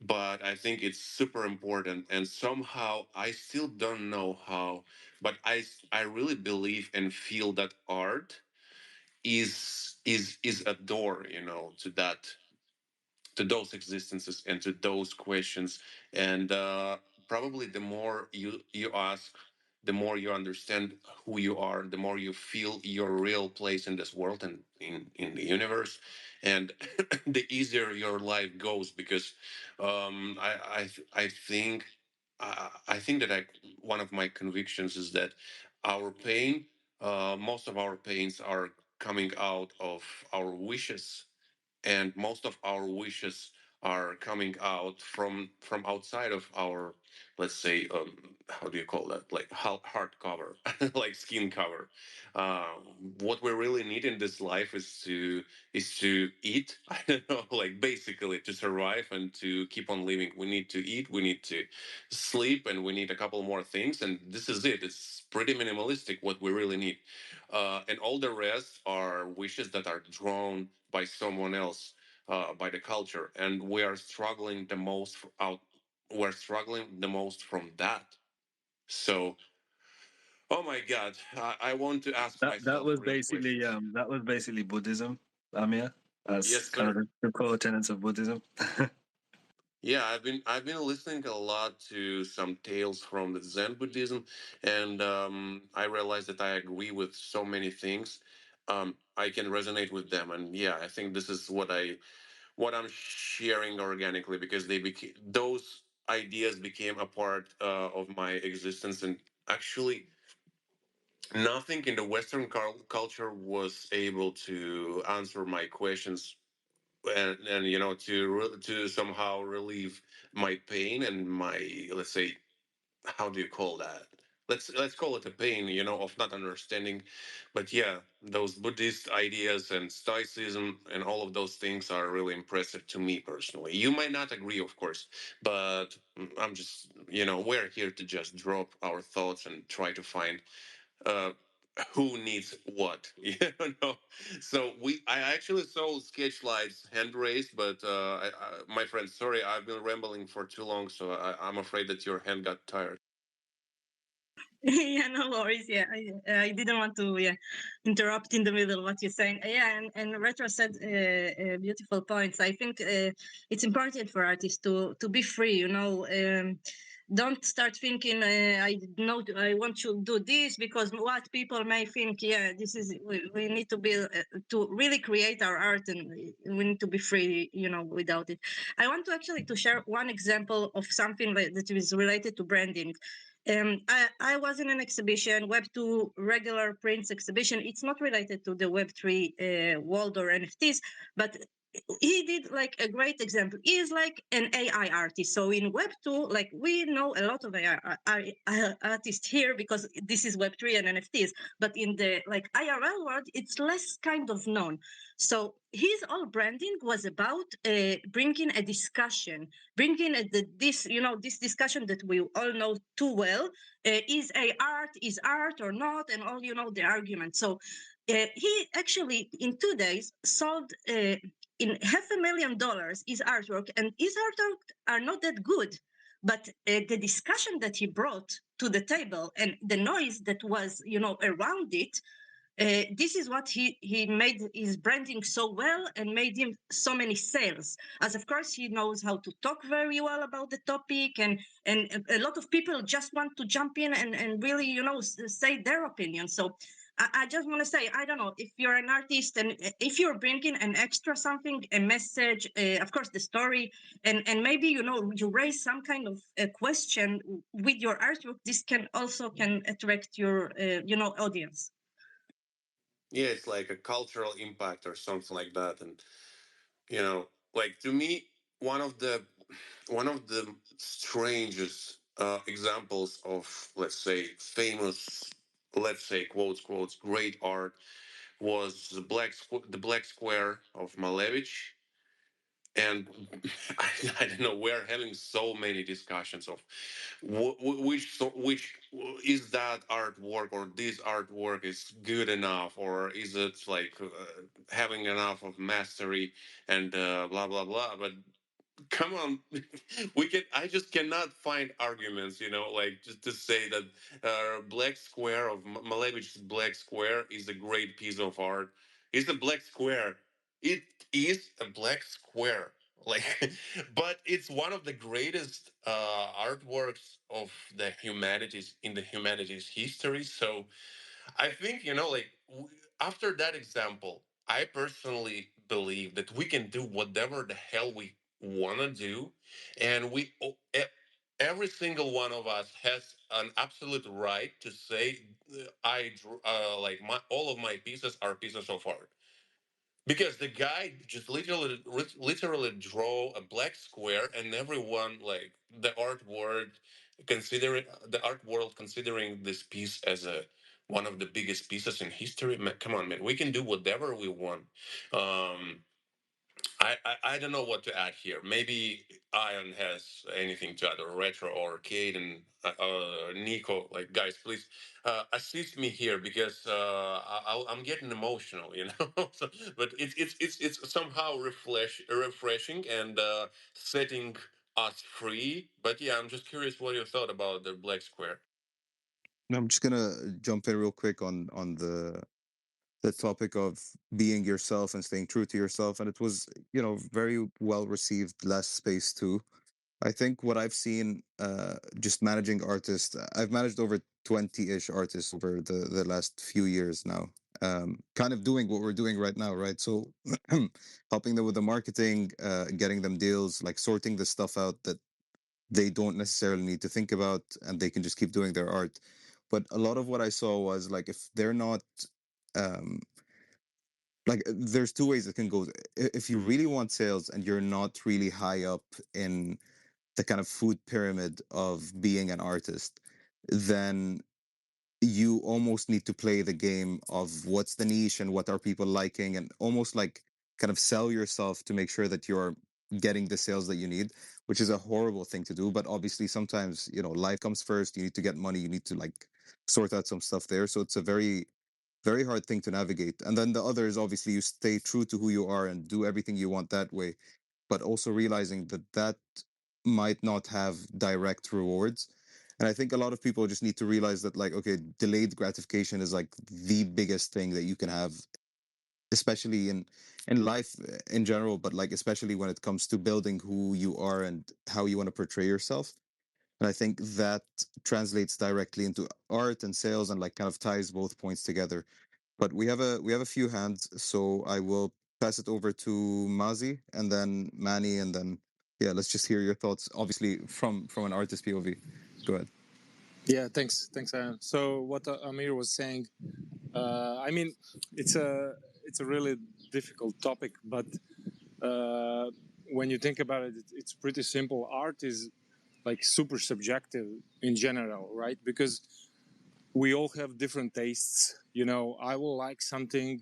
but I think it's super important. And somehow I still don't know how, but I really believe and feel that art is a door, to that, to those existences and to those questions. And probably the more you ask, the more you understand who you are, the more you feel your real place in this world and in the universe, and the easier your life goes. Because I think I think that one of my convictions is that our pain, most of our pains are coming out of our wishes, and most of our wishes are coming out from outside of our, let's say, how do you call that, like heart cover, like skin cover. uh, what we really need in this life is to eat. I don't know, like basically to survive and to keep on living. We need to eat, we need to sleep, and we need a couple more things, and this is it. It's pretty minimalistic what we really need. And all the rest are wishes that are drawn by someone else, by the culture, and we are struggling the most out. We're struggling the most from that. So, oh my God, I want to ask That myself was real basically questions. Buddhism, Amir. Yes, That's kind of sir. the core tenets of Buddhism. Yeah, I've been listening a lot to some tales from the Zen Buddhism, and I realized that I agree with so many things. I can resonate with them, and yeah, I think this is what I'm sharing organically, because those ideas became a part of my existence. And actually, nothing in the Western culture was able to answer my questions, and to somehow relieve my pain and my, let's say, how do you call that? Let's call it a pain, of not understanding. But yeah, those Buddhist ideas and Stoicism and all of those things are really impressive to me personally. You might not agree, of course, but I'm just, we're here to just drop our thoughts and try to find uh, who needs what, So I actually saw Sketchlight's hand raised, but my friend, sorry, I've been rambling for too long, so I'm afraid that your hand got tired. Yeah, no worries. Yeah, I didn't want to, yeah, interrupt in the middle of what you're saying. Yeah, and Retro said beautiful points. I think it's important for artists to be free. Don't start thinking I know I want to do this because what people may think. Yeah, this is we need to be to really create our art, and we need to be free. Without it. I want to actually to share one example of something that is related to branding. I was in an exhibition, Web2 regular prints exhibition. It's not related to the Web3 world or NFTs, but he did like a great example. He is like an AI artist. So in Web2, like we know a lot of AI artists here because this is Web3 and NFTs. But in the like IRL world, it's less kind of known. So his whole branding was about bringing a discussion, bringing this discussion that we all know too well. Is art or not, and all the argument. So he actually in 2 days sold in $500,000 his artwork, and his artwork are not that good, but the discussion that he brought to the table and the noise that was around it, this is what he made his branding so well and made him so many sales. As of course he knows how to talk very well about the topic, and a lot of people just want to jump in and really say their opinion. So I just want to say, I don't know if you're an artist and if you're bringing an extra something, a message, of course the story, and maybe you raise some kind of a question with your artwork. This can attract your audience. Yeah, it's like a cultural impact or something like that. And like, to me, one of the strangest examples of, let's say, famous, let's say, quotes great art was the Black Square of Malevich. And I don't know, we're having so many discussions of which is that artwork, or this artwork is good enough, or is it like having enough of mastery, and blah blah blah. But come on, I just cannot find arguments, like just to say that Black Square of Malevich's Black Square is a great piece of art. It's a black square. It is a black square, like, but it's one of the greatest artworks of the humanities in the humanities history. So I think, like, after that example, I personally believe that we can do whatever the hell we want to do. And every single one of us has an absolute right to say, like, all of my pieces are pieces of art. Because the guy just literally draw a black square, and everyone, like the art world considering this piece as a one of the biggest pieces in history. Man, come on, man, we can do whatever we want. Um, I don't know what to add here. Maybe Ion has anything to add, or Retro, or Kate, and Nico. Like, guys, please assist me here, because I'm getting emotional, so, but it's somehow refreshing and setting us free. But yeah, I'm just curious what you thought about the Black Square. I'm just gonna jump in real quick on the topic of being yourself and staying true to yourself, and it was very well received last space too. I think what I've seen, just managing artists, I've managed over 20-ish artists over the last few years now. Kind of doing what we're doing right now, right? So helping them with the marketing, getting them deals, like sorting the stuff out that they don't necessarily need to think about, and they can just keep doing their art. But a lot of what I saw was like, if they're not, um, like, there's two ways it can go. If you really want sales and you're not really high up in the kind of food pyramid of being an artist, then you almost need to play the game of what's the niche and what are people liking, and almost like kind of sell yourself to make sure that you're getting the sales that you need, which is a horrible thing to do. But obviously, sometimes, life comes first. You need to get money. You need to, like, sort out some stuff there. So it's a very, very hard thing to navigate. And then the other is, obviously, you stay true to who you are and do everything you want that way, but also realizing that that might not have direct rewards. And I think a lot of people just need to realize that, like, okay, delayed gratification is like the biggest thing that you can have, especially in life in general, but like especially when it comes to building who you are and how you want to portray yourself. And I think that translates directly into art and sales, and like kind of ties both points together. But we have a few hands, so I will pass it over to Mazi and then Manny, and then yeah, let's just hear your thoughts, obviously from an artist POV. Go ahead. Yeah, thanks, Aaron. So what Amir was saying, I mean, it's a really difficult topic, but uh, when you think about it, it's pretty simple. Art is like super subjective in general, right? Because we all have different tastes. I will like something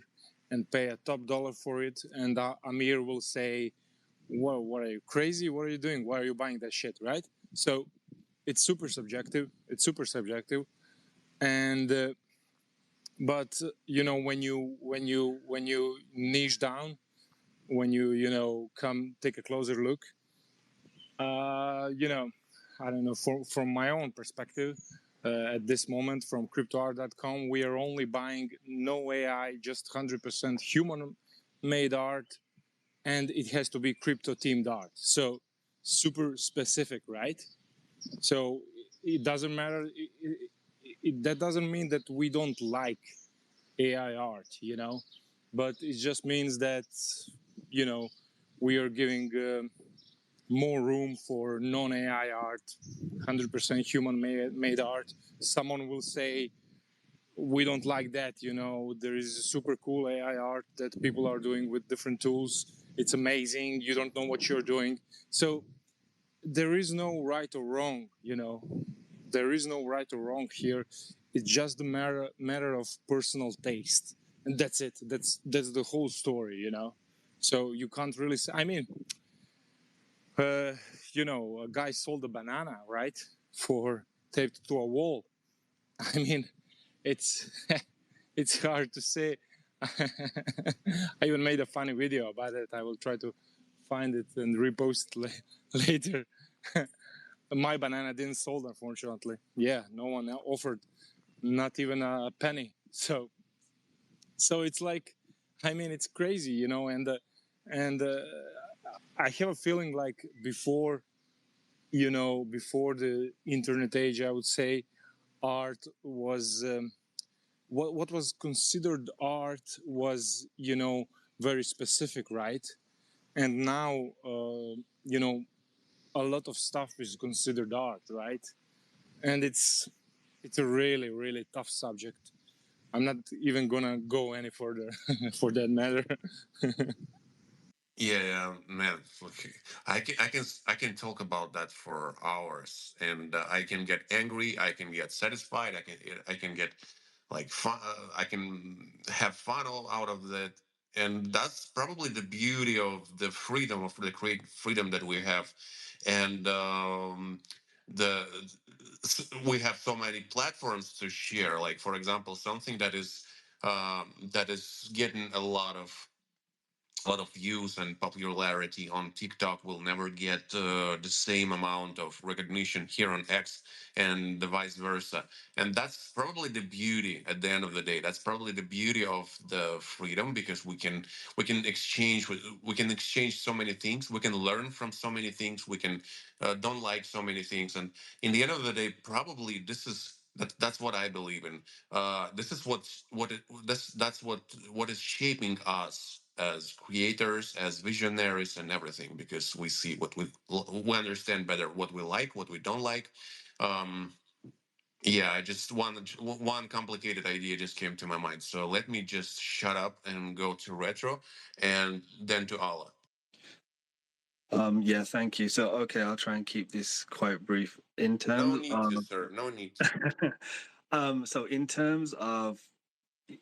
and pay a top dollar for it, and Amir will say, what are you, crazy? What are you doing? Why are you buying that shit?" Right? So it's super subjective. It's super subjective, and but when you niche down, when you come take a closer look, you know, I don't know, from my own perspective, at this moment from cryptoart.com, we are only buying no AI, just 100% human made art, and it has to be crypto themed art. So super specific, right? So it doesn't matter. That doesn't mean that we don't like AI art, but it just means that, you know, we are giving more room for non-AI art, 100% human made art. Someone will say, we don't like that. There is super cool AI art that people are doing with different tools. It's amazing. You don't know what you're doing. So there is no right or wrong, there is no right or wrong here. It's just a matter of personal taste, and that's it. That's the whole story. So you can't really say. I mean, a guy sold a banana, right, for taped to a wall. I mean, it's it's hard to say. I even made a funny video about it. I will try to find it and repost it later. My banana didn't sold, unfortunately. Yeah, no one offered, not even a penny. So it's like, I mean, it's crazy, you know. And I have a feeling like before, you know, before the internet age, I would say art was what was considered art was, you know, very specific, right? And now, you know, a lot of stuff is considered art, right? And it's a really really tough subject. I'm not even gonna go any further for that matter. Yeah, man. Okay. I can talk about that for hours, and I can get angry. I can get satisfied. I can get like fun. I can have fun all out of that, and that's probably the beauty of the freedom of the create freedom that we have, and the we have so many platforms to share. Like for example, something that is getting a lot of views and popularity on TikTok will never get the same amount of recognition here on X, and the vice versa. And that's probably the beauty at the end of the day. That's probably the beauty of the freedom, because we can exchange so many things. We can learn from so many things. We can don't like so many things. And in the end of the day, probably that's what I believe in. This is what is shaping us as creators, as visionaries, and everything, because we see we understand better what we like, what we don't like. Um, yeah, I just one complicated idea just came to my mind. So let me just shut up and go to retro, and then to Allah. Yeah, thank you. So, okay, I'll try and keep this quite brief. In No terms need to, of, sir. No need to. so in terms of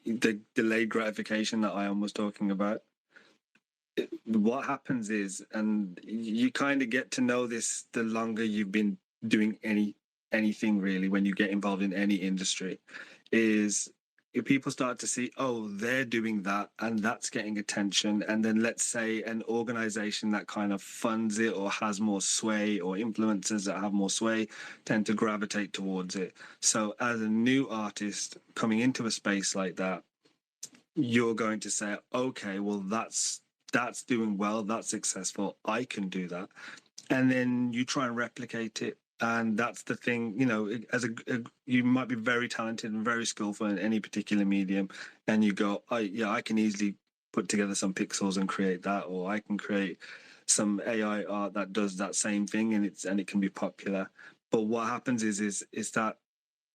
the delayed gratification that Ion was talking about, what happens is, and you kind of get to know this the longer you've been doing anything really, when you get involved in any industry, is if people start to see, oh, they're doing that and that's getting attention, and then let's say an organization that kind of funds it or has more sway, or influencers that have more sway tend to gravitate towards it. So as a new artist coming into a space like that, you're going to say, okay, well, that's doing well, that's successful, I can do that. And then you try and replicate it. And that's the thing, you know, you might be very talented and very skillful in any particular medium, and you go, I can easily put together some pixels and create that, or I can create some AI art that does that same thing, and it can be popular. But what happens is that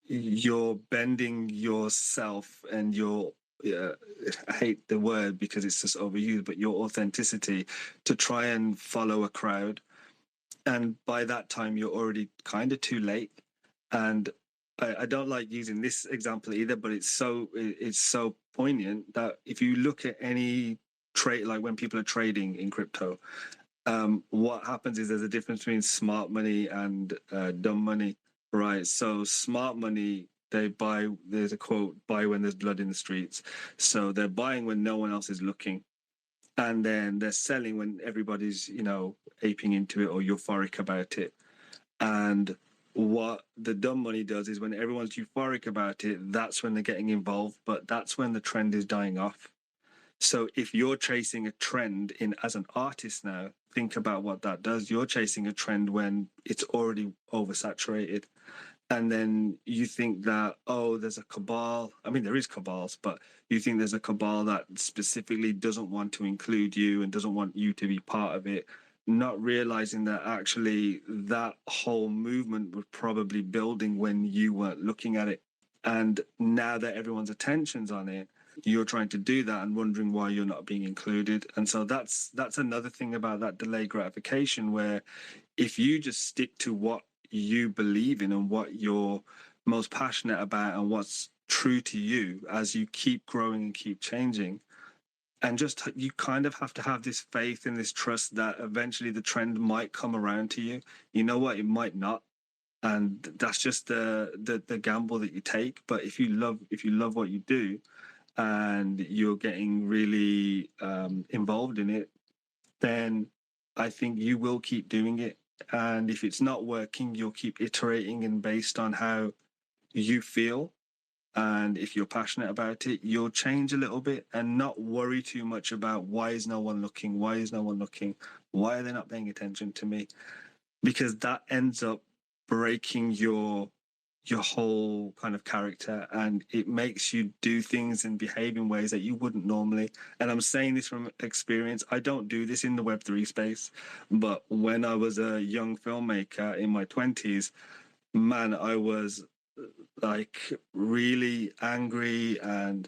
you're bending yourself and your, I hate the word because it's just overused, but your authenticity to try and follow a crowd. And by that time, you're already kind of too late. And I don't like using this example either, but it's so poignant that if you look at any trade, like when people are trading in crypto, what happens is there's a difference between smart money and dumb money, right? So smart money, they buy, there's a quote, buy when there's blood in the streets. So they're buying when no one else is looking. And then they're selling when everybody's, you know, aping into it or euphoric about it. And what the dumb money does is when everyone's euphoric about it, that's when they're getting involved, but that's when the trend is dying off. So if you're chasing a trend in as an artist now, think about what that does. You're chasing a trend when it's already oversaturated. And then you think that, oh, there's a cabal. I mean, there is cabals, but you think there's a cabal that specifically doesn't want to include you and doesn't want you to be part of it, not realizing that actually that whole movement was probably building when you weren't looking at it. And now that everyone's attention's on it, you're trying to do that and wondering why you're not being included. And so that's another thing about that delayed gratification, where if you just stick to what you believe in and what you're most passionate about and what's true to you as you keep growing and keep changing, and just you kind of have to have this faith and this trust that eventually the trend might come around to you. You know what, it might not, and that's just the gamble that you take. But if you love what you do and you're getting really involved in it, then I think you will keep doing it. And if it's not working, you'll keep iterating, and based on how you feel and if you're passionate about it, you'll change a little bit and not worry too much about why is no one looking? Why is no one looking? Why are they not paying attention to me? Because that ends up breaking your whole kind of character, and it makes you do things and behave in ways that you wouldn't normally. And I'm saying this from experience. I don't do this in the Web3 space, but when I was a young filmmaker in my 20s, man, I was like really angry and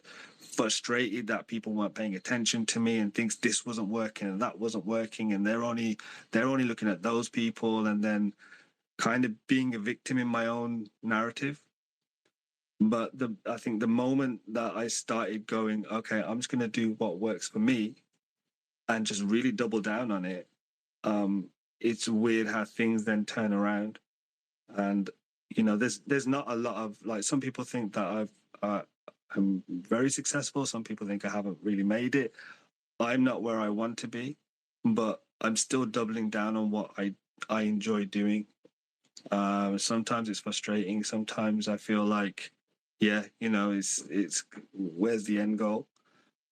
frustrated that people weren't paying attention to me and thinks this wasn't working and that wasn't working, and they're only looking at those people, and then kind of being a victim in my own narrative. But I think the moment that I started going, okay, I'm just going to do what works for me and just really double down on it, it's weird how things then turn around. And there's not a lot of, like, some people think that I'm very successful. Some people think I haven't really made it. I'm not where I want to be, but I'm still doubling down on what I enjoy doing. Sometimes it's frustrating. Sometimes I feel like, yeah, it's where's the end goal?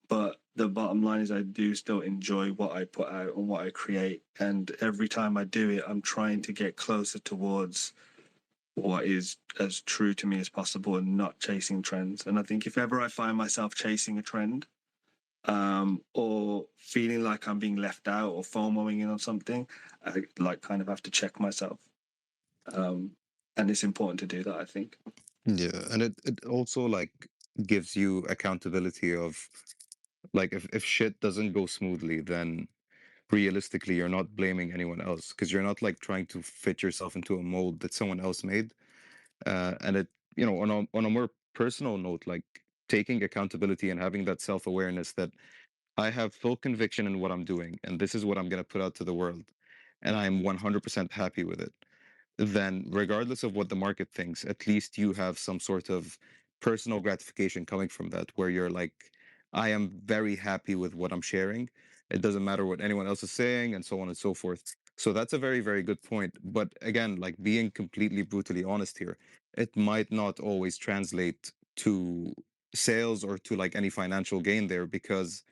But the bottom line is I do still enjoy what I put out and what I create. And every time I do it, I'm trying to get closer towards what is as true to me as possible and not chasing trends. And I think if ever I find myself chasing a trend, or feeling like I'm being left out or FOMOing in on something, I like kind of have to check myself. And it's important to do that, I think. Yeah, and it also like gives you accountability of like if shit doesn't go smoothly, then realistically you're not blaming anyone else because you're not like trying to fit yourself into a mold that someone else made. And it, on a more personal note, like taking accountability and having that self-awareness that I have full conviction in what I'm doing, and this is what I'm going to put out to the world, and I'm 100% happy with it, then regardless of what the market thinks, at least you have some sort of personal gratification coming from that, where you're like, I am very happy with what I'm sharing. It doesn't matter what anyone else is saying, and so on and so forth. So that's a very, very good point. But again, like being completely brutally honest here, it might not always translate to sales or to like any financial gain there, because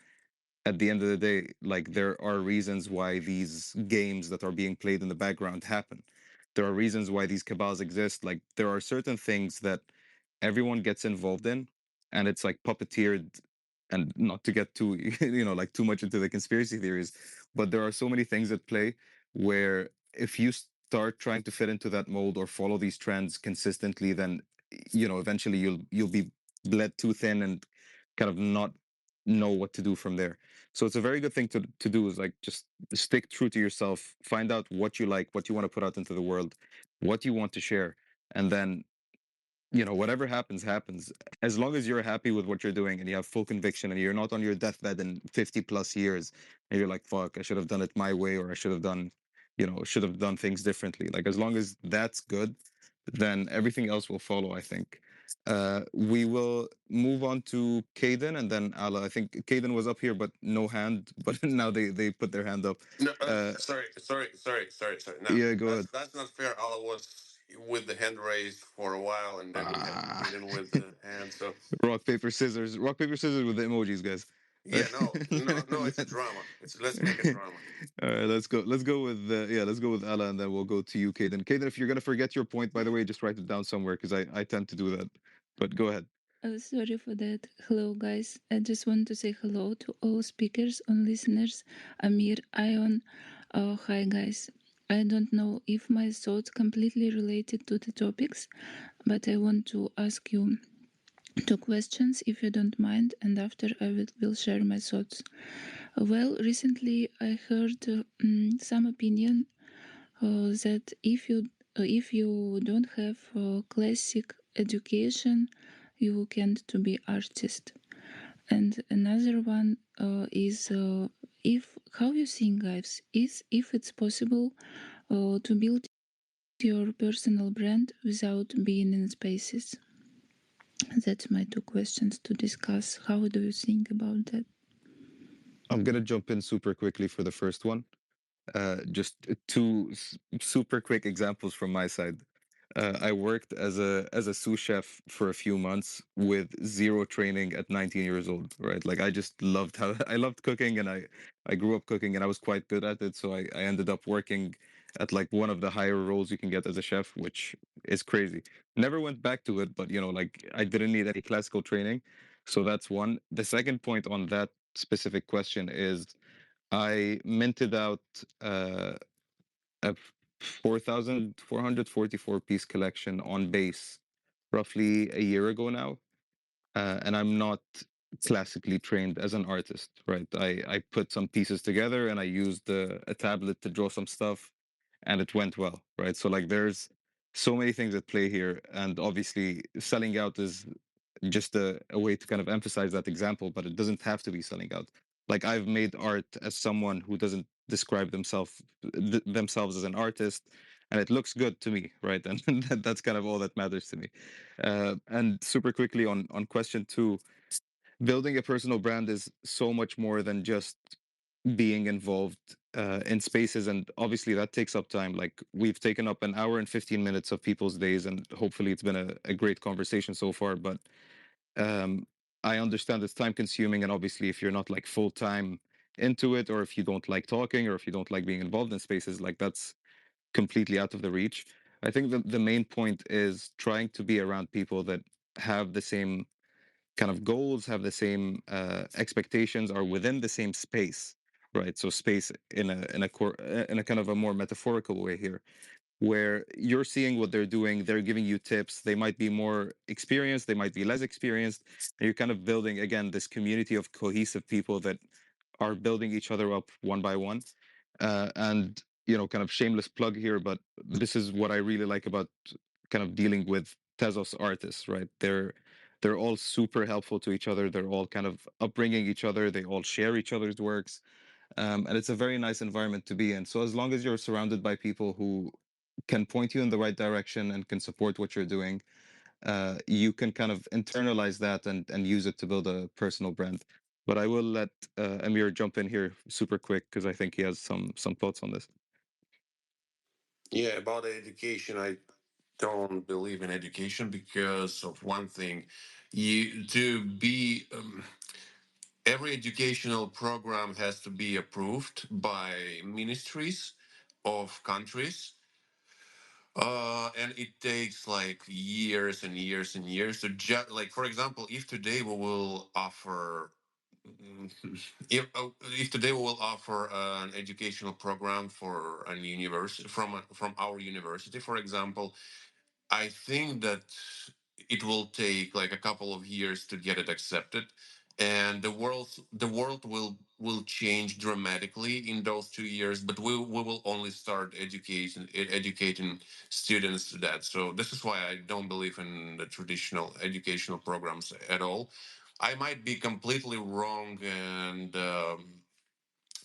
at the end of the day, like there are reasons why these games that are being played in the background happen. There are reasons why these cabals exist. Like there are certain things that everyone gets involved in, and it's like puppeteered. And not to get too, like too much into the conspiracy theories, but there are so many things at play where if you start trying to fit into that mold or follow these trends consistently, then eventually you'll be bled too thin and kind of not know what to do from there. So it's a very good thing to do, is like just stick true to yourself, find out what you like, what you want to put out into the world, what you want to share, and then whatever happens, happens. As long as you're happy with what you're doing and you have full conviction and you're not on your deathbed in 50 plus years and you're like, fuck, I should have done it my way, or I should have done things differently. Like, as long as that's good, then everything else will follow, I think. We will move on to Caden and then Ala. I think Caden was up here, but no hand, but now they put their hand up. No, Uh, sorry. No, yeah, go ahead. that's not fair. Allah was with the hand raised for a while, and then we had Ah. Kaden with the hand. So Rock paper scissors with the emojis, guys. yeah, no, it's a drama. Let's make a drama. All right, let's go with let's go with Ella, and then we'll go to you, Caden. Caden, if you're gonna forget your point, by the way, just write it down somewhere, because I tend to do that. But go ahead. Sorry for that. Hello, guys. I just want to say hello to all speakers and listeners. Amir, Ion. Hi, guys. I don't know if my thoughts completely related to the topics, but I want to ask you two questions, if you don't mind, and after I will share my thoughts. Well, recently I heard some opinion that if you don't have classic education, you can't to be artist. And another one is if how you think, guys, is if it's possible to build your personal brand without being in spaces. That's my two questions to discuss. How do you think about that? I'm gonna jump in super quickly for the first one. Just two super quick examples from my side. I worked as a sous chef for a few months with zero training at 19 years old, right? Like I just loved how I loved cooking, and I grew up cooking, and I was quite good at it. So I ended up working at like one of the higher roles you can get as a chef, which is crazy. Never went back to it, but like I didn't need any classical training. So that's one. The second point on that specific question is I minted out a 4,444 piece collection on base roughly a year ago now. And I'm not classically trained as an artist, right? I put some pieces together and I used a tablet to draw some stuff and it went well, right? So like there's so many things at play here. And obviously selling out is just a way to kind of emphasize that example, but it doesn't have to be selling out. Like I've made art as someone who doesn't describe themselves as an artist, and it looks good to me, right? And that's kind of all that matters to me. And super quickly on question two, building a personal brand is so much more than just being involved in spaces, and obviously that takes up time. Like we've taken up an hour and 15 minutes of people's days, and hopefully it's been a great conversation so far, but um, I understand it's time consuming, and obviously, if you're not like full time into it, or if you don't like talking, or if you don't like being involved in spaces, like that's completely out of the reach. I think the main point is trying to be around people that have the same kind of goals, have the same expectations, are within the same space, right? So space in a kind of a more metaphorical way here, where you're seeing what they're doing, they're giving you tips. They might be more experienced, they might be less experienced. And you're kind of building, again, this community of cohesive people that are building each other up one by one. And, kind of shameless plug here, but this is what I really like about kind of dealing with Tezos artists, right? They're all super helpful to each other. They're all kind of upbringing each other. They all share each other's works, and it's a very nice environment to be in. So as long as you're surrounded by people who can point you in the right direction and can support what you're doing, you can kind of internalize that and use it to build a personal brand. But I will let Amir jump in here super quick because I think he has some thoughts on this. Yeah, about education, I don't believe in education because of one thing. You to be every educational program has to be approved by ministries of countries, and it takes like years and years and years to like, for example, if today we will offer if today we will offer an educational program for a university from our university, for example, I think that it will take like a couple of years to get it accepted, and the world will change dramatically in those 2 years. But we will only start educating students to that. So this is why I don't believe in the traditional educational programs at all. I might be completely wrong, and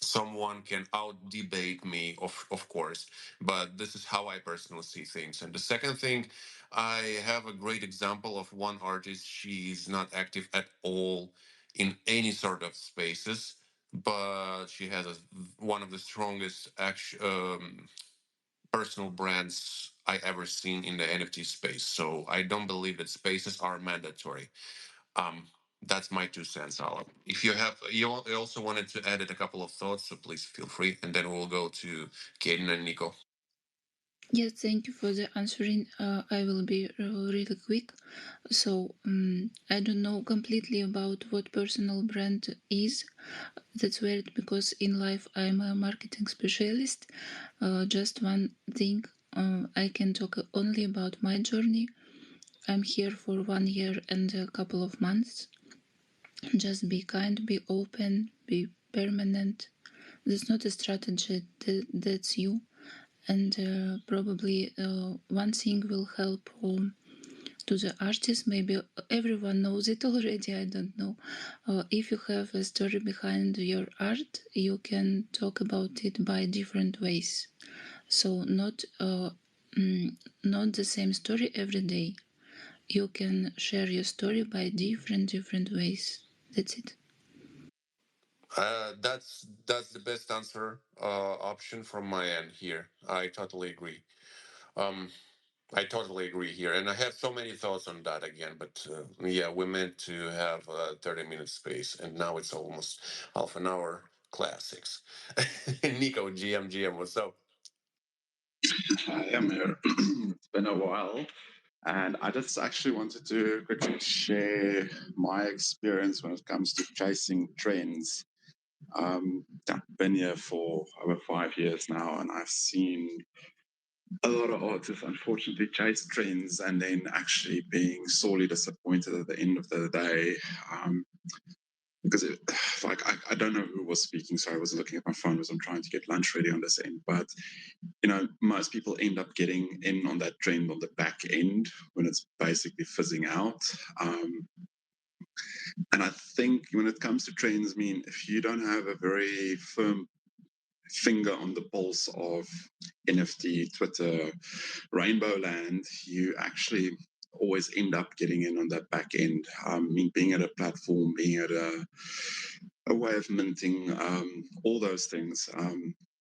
someone can out debate me, of course, but this is how I personally see things. And the second thing, I have a great example of one artist. She's not active at all in any sort of spaces, but she has one of the strongest personal brands I ever seen in the NFT space. So I don't believe that spaces are mandatory. um, that's my 2 cents, Olive. If you also wanted to edit a couple of thoughts, so please feel free, and then we'll go to Kaden and Nico. Yes, thank you for the answering. I will be really quick. So, I don't know completely about what personal brand is. That's weird because in life I'm a marketing specialist. Just one thing, I can talk only about my journey. I'm here for 1 year and a couple of months. Just be kind, be open, be permanent. That's not a strategy, that's you. And probably one thing will help to the artist. Maybe everyone knows it already, I don't know. If you have a story behind your art, you can talk about it by different ways. So not the same story every day. You can share your story by different ways. That's it. That's the best answer option from my end here. I totally agree. Um, I totally agree here, and I have so many thoughts on that again. But yeah, we meant to have a 30-minute space, and now it's almost half an hour. Classics. Nico, GM, what's up? I am here. It's been a while. And I just actually wanted to quickly share my experience when it comes to chasing trends. I've been here for over 5 years now, and I've seen a lot of artists unfortunately chase trends and then actually being sorely disappointed at the end of the day. Because I don't know who was speaking, so I was looking at my phone as I'm trying to get lunch ready on this end. But most people end up getting in on that trend on the back end when it's basically fizzing out. And I think when it comes to trends, if you don't have a very firm finger on the pulse of NFT, Twitter, Rainbow Land, you actually always end up getting in on that back end. Being at a platform, being at a way of minting, all those things.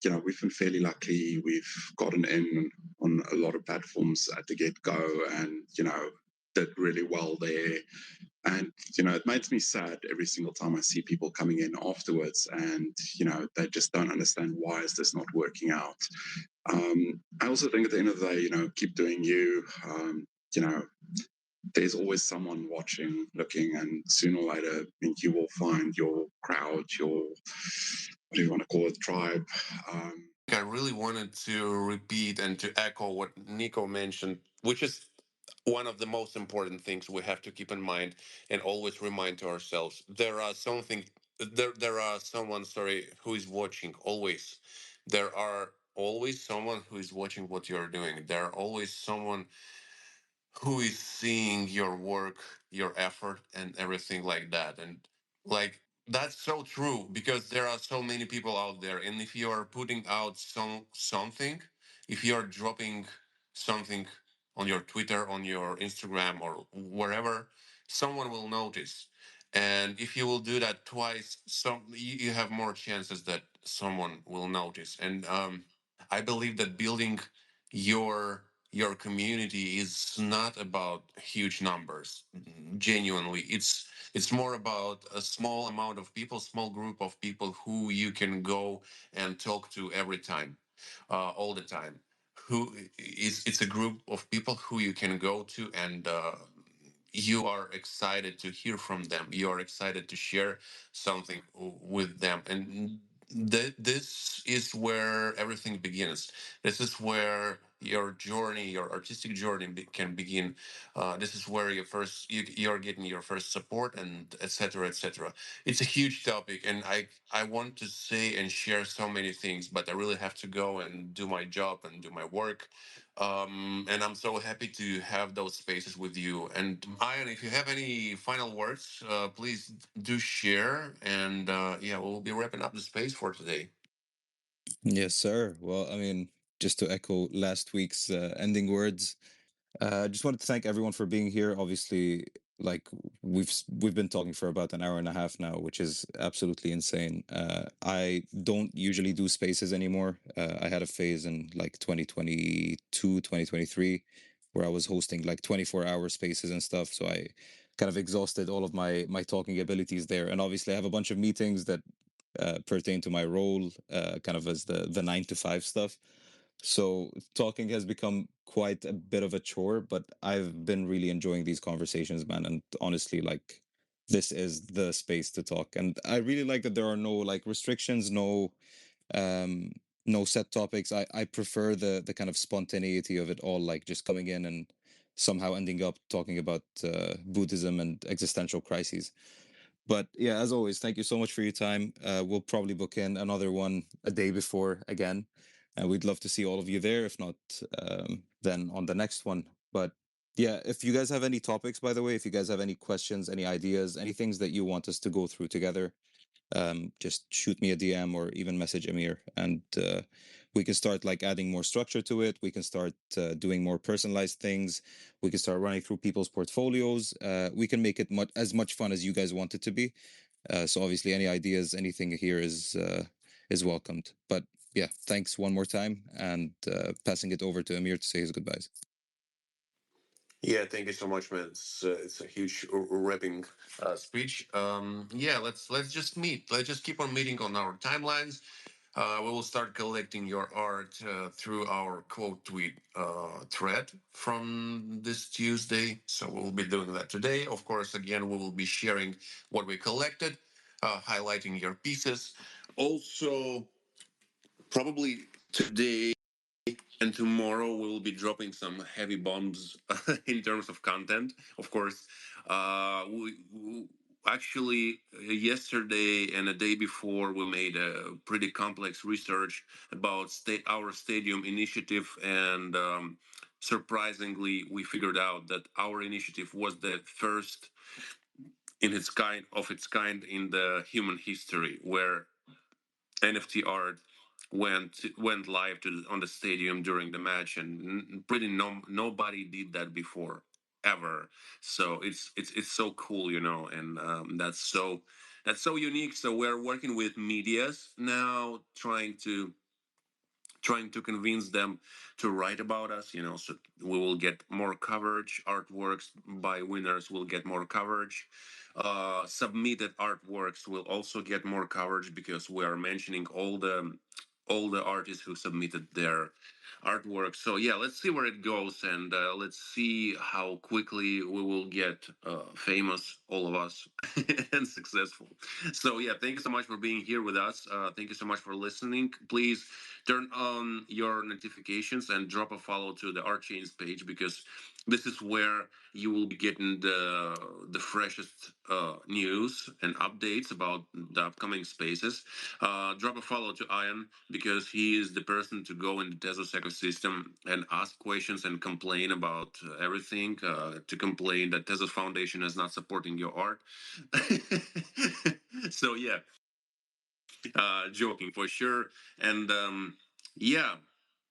We've been fairly lucky. We've gotten in on a lot of platforms at the get go and, did really well there. And, it makes me sad every single time I see people coming in afterwards and, they just don't understand why is this not working out. I also think at the end of the day, keep doing you. There's always someone watching, looking, and sooner or later, you will find your crowd, your, what do you want to call it, tribe. I really wanted to repeat and to echo what Nico mentioned, which is one of the most important things we have to keep in mind and always remind to ourselves. There are someone, sorry, who is watching always. There are always someone who is watching what you're doing. There are always someone who is seeing your work, your effort, and everything like that. And like that's so true because there are so many people out there. And if you are putting out something, if you are dropping something on your Twitter, on your Instagram, or wherever, someone will notice. And if you will do that twice, you have more chances that someone will notice. And I believe that building your community is not about huge numbers. Genuinely, it's more about a small amount of people, small group of people who you can go and talk to every time, all the time. Who is It's a group of people who you can go to and you are excited to hear from them. You are excited to share something with them, and this is where everything begins. This is where your journey, your artistic journey, can begin. This is where you're getting your first support, and etc. etc. It's a huge topic, and I want to say and share so many things, but I really have to go and do my job and do my work. And I'm so happy to have those spaces with you. And Ian, if you have any final words, please do share. And yeah, we'll be wrapping up the space for today. Yes, sir. Well, just to echo last week's ending words, I just wanted to thank everyone for being here. Obviously, like we've been talking for about an hour and a half now, which is absolutely insane. I don't usually do spaces anymore. I had a phase in like 2022, 2023, where I was hosting like 24-hour spaces and stuff. So I kind of exhausted all of my talking abilities there. And obviously, I have a bunch of meetings that pertain to my role, kind of as the 9 to 5 stuff. So talking has become quite a bit of a chore, but I've been really enjoying these conversations, man. And honestly, like this is the space to talk. And I really like that there are no like restrictions, um no set topics. I prefer the kind of spontaneity of it all, like just coming in and somehow ending up talking about Buddhism and existential crises. But yeah, as always, thank you so much for your time. We'll probably book in another one a day before again. And we'd love to see all of you there. If not, then on the next one. But yeah, if you guys have any topics, by the way, if you guys have any questions, any ideas, any things that you want us to go through together, just shoot me a DM or even message Amir, and we can start like adding more structure to it. We can start doing more personalized things. We can start running through people's portfolios. We can make it as much fun as you guys want it to be. So obviously, any ideas, anything here is welcomed. But yeah, thanks one more time, and passing it over to Amir to say his goodbyes. Yeah, thank you so much, man. It's a huge wrapping speech. Yeah, let's just meet. Let's just keep on meeting on our timelines. We will start collecting your art through our quote tweet thread from this Tuesday. So we'll be doing that today. Of course, again, we will be sharing what we collected, highlighting your pieces. Also, probably today and tomorrow we will be dropping some heavy bombs in terms of content. Of course, we actually yesterday and the day before we made a pretty complex research about our stadium initiative, and surprisingly, we figured out that our initiative was the first in its kind in the human history where NFT art went live on the stadium during the match, and pretty nobody did that before ever. So it's so cool, and that's so unique. So we're working with medias now, trying to convince them to write about us, so we will get more coverage. Artworks by winners will get more coverage. Submitted artworks will also get more coverage because we are mentioning all the artists who submitted their artwork. So yeah, let's see where it goes, and let's see how quickly we will get famous, all of us, and successful. So yeah, thank you so much for being here with us. Thank you so much for listening. Please turn on your notifications and drop a follow to the Art Chains page, because this is where you will be getting the freshest news and updates about the upcoming spaces. Drop a follow to Ion, because he is the person to go in the Tezos ecosystem and ask questions and complain about everything. To complain that Tezos Foundation is not supporting your art. So yeah, joking for sure. And yeah,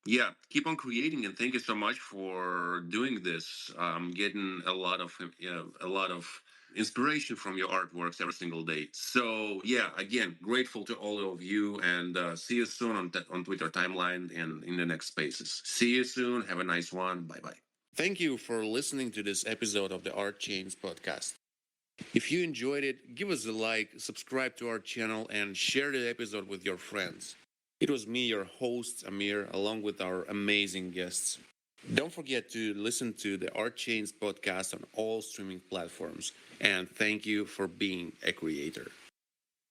yeah, keep on creating, and thank you so much for doing this. I'm getting a lot of inspiration from your artworks every single day. So yeah, again, grateful to all of you, and see you soon on Twitter timeline and in the next spaces. See you soon. Have a nice one. Bye bye. Thank you for listening to this episode of the Art Chains podcast. If you enjoyed it, give us a like, subscribe to our channel, and share the episode with your friends. It was me, your host, Amir, along with our amazing guests. Don't forget to listen to the Art Chains podcast on all streaming platforms. And thank you for being a creator.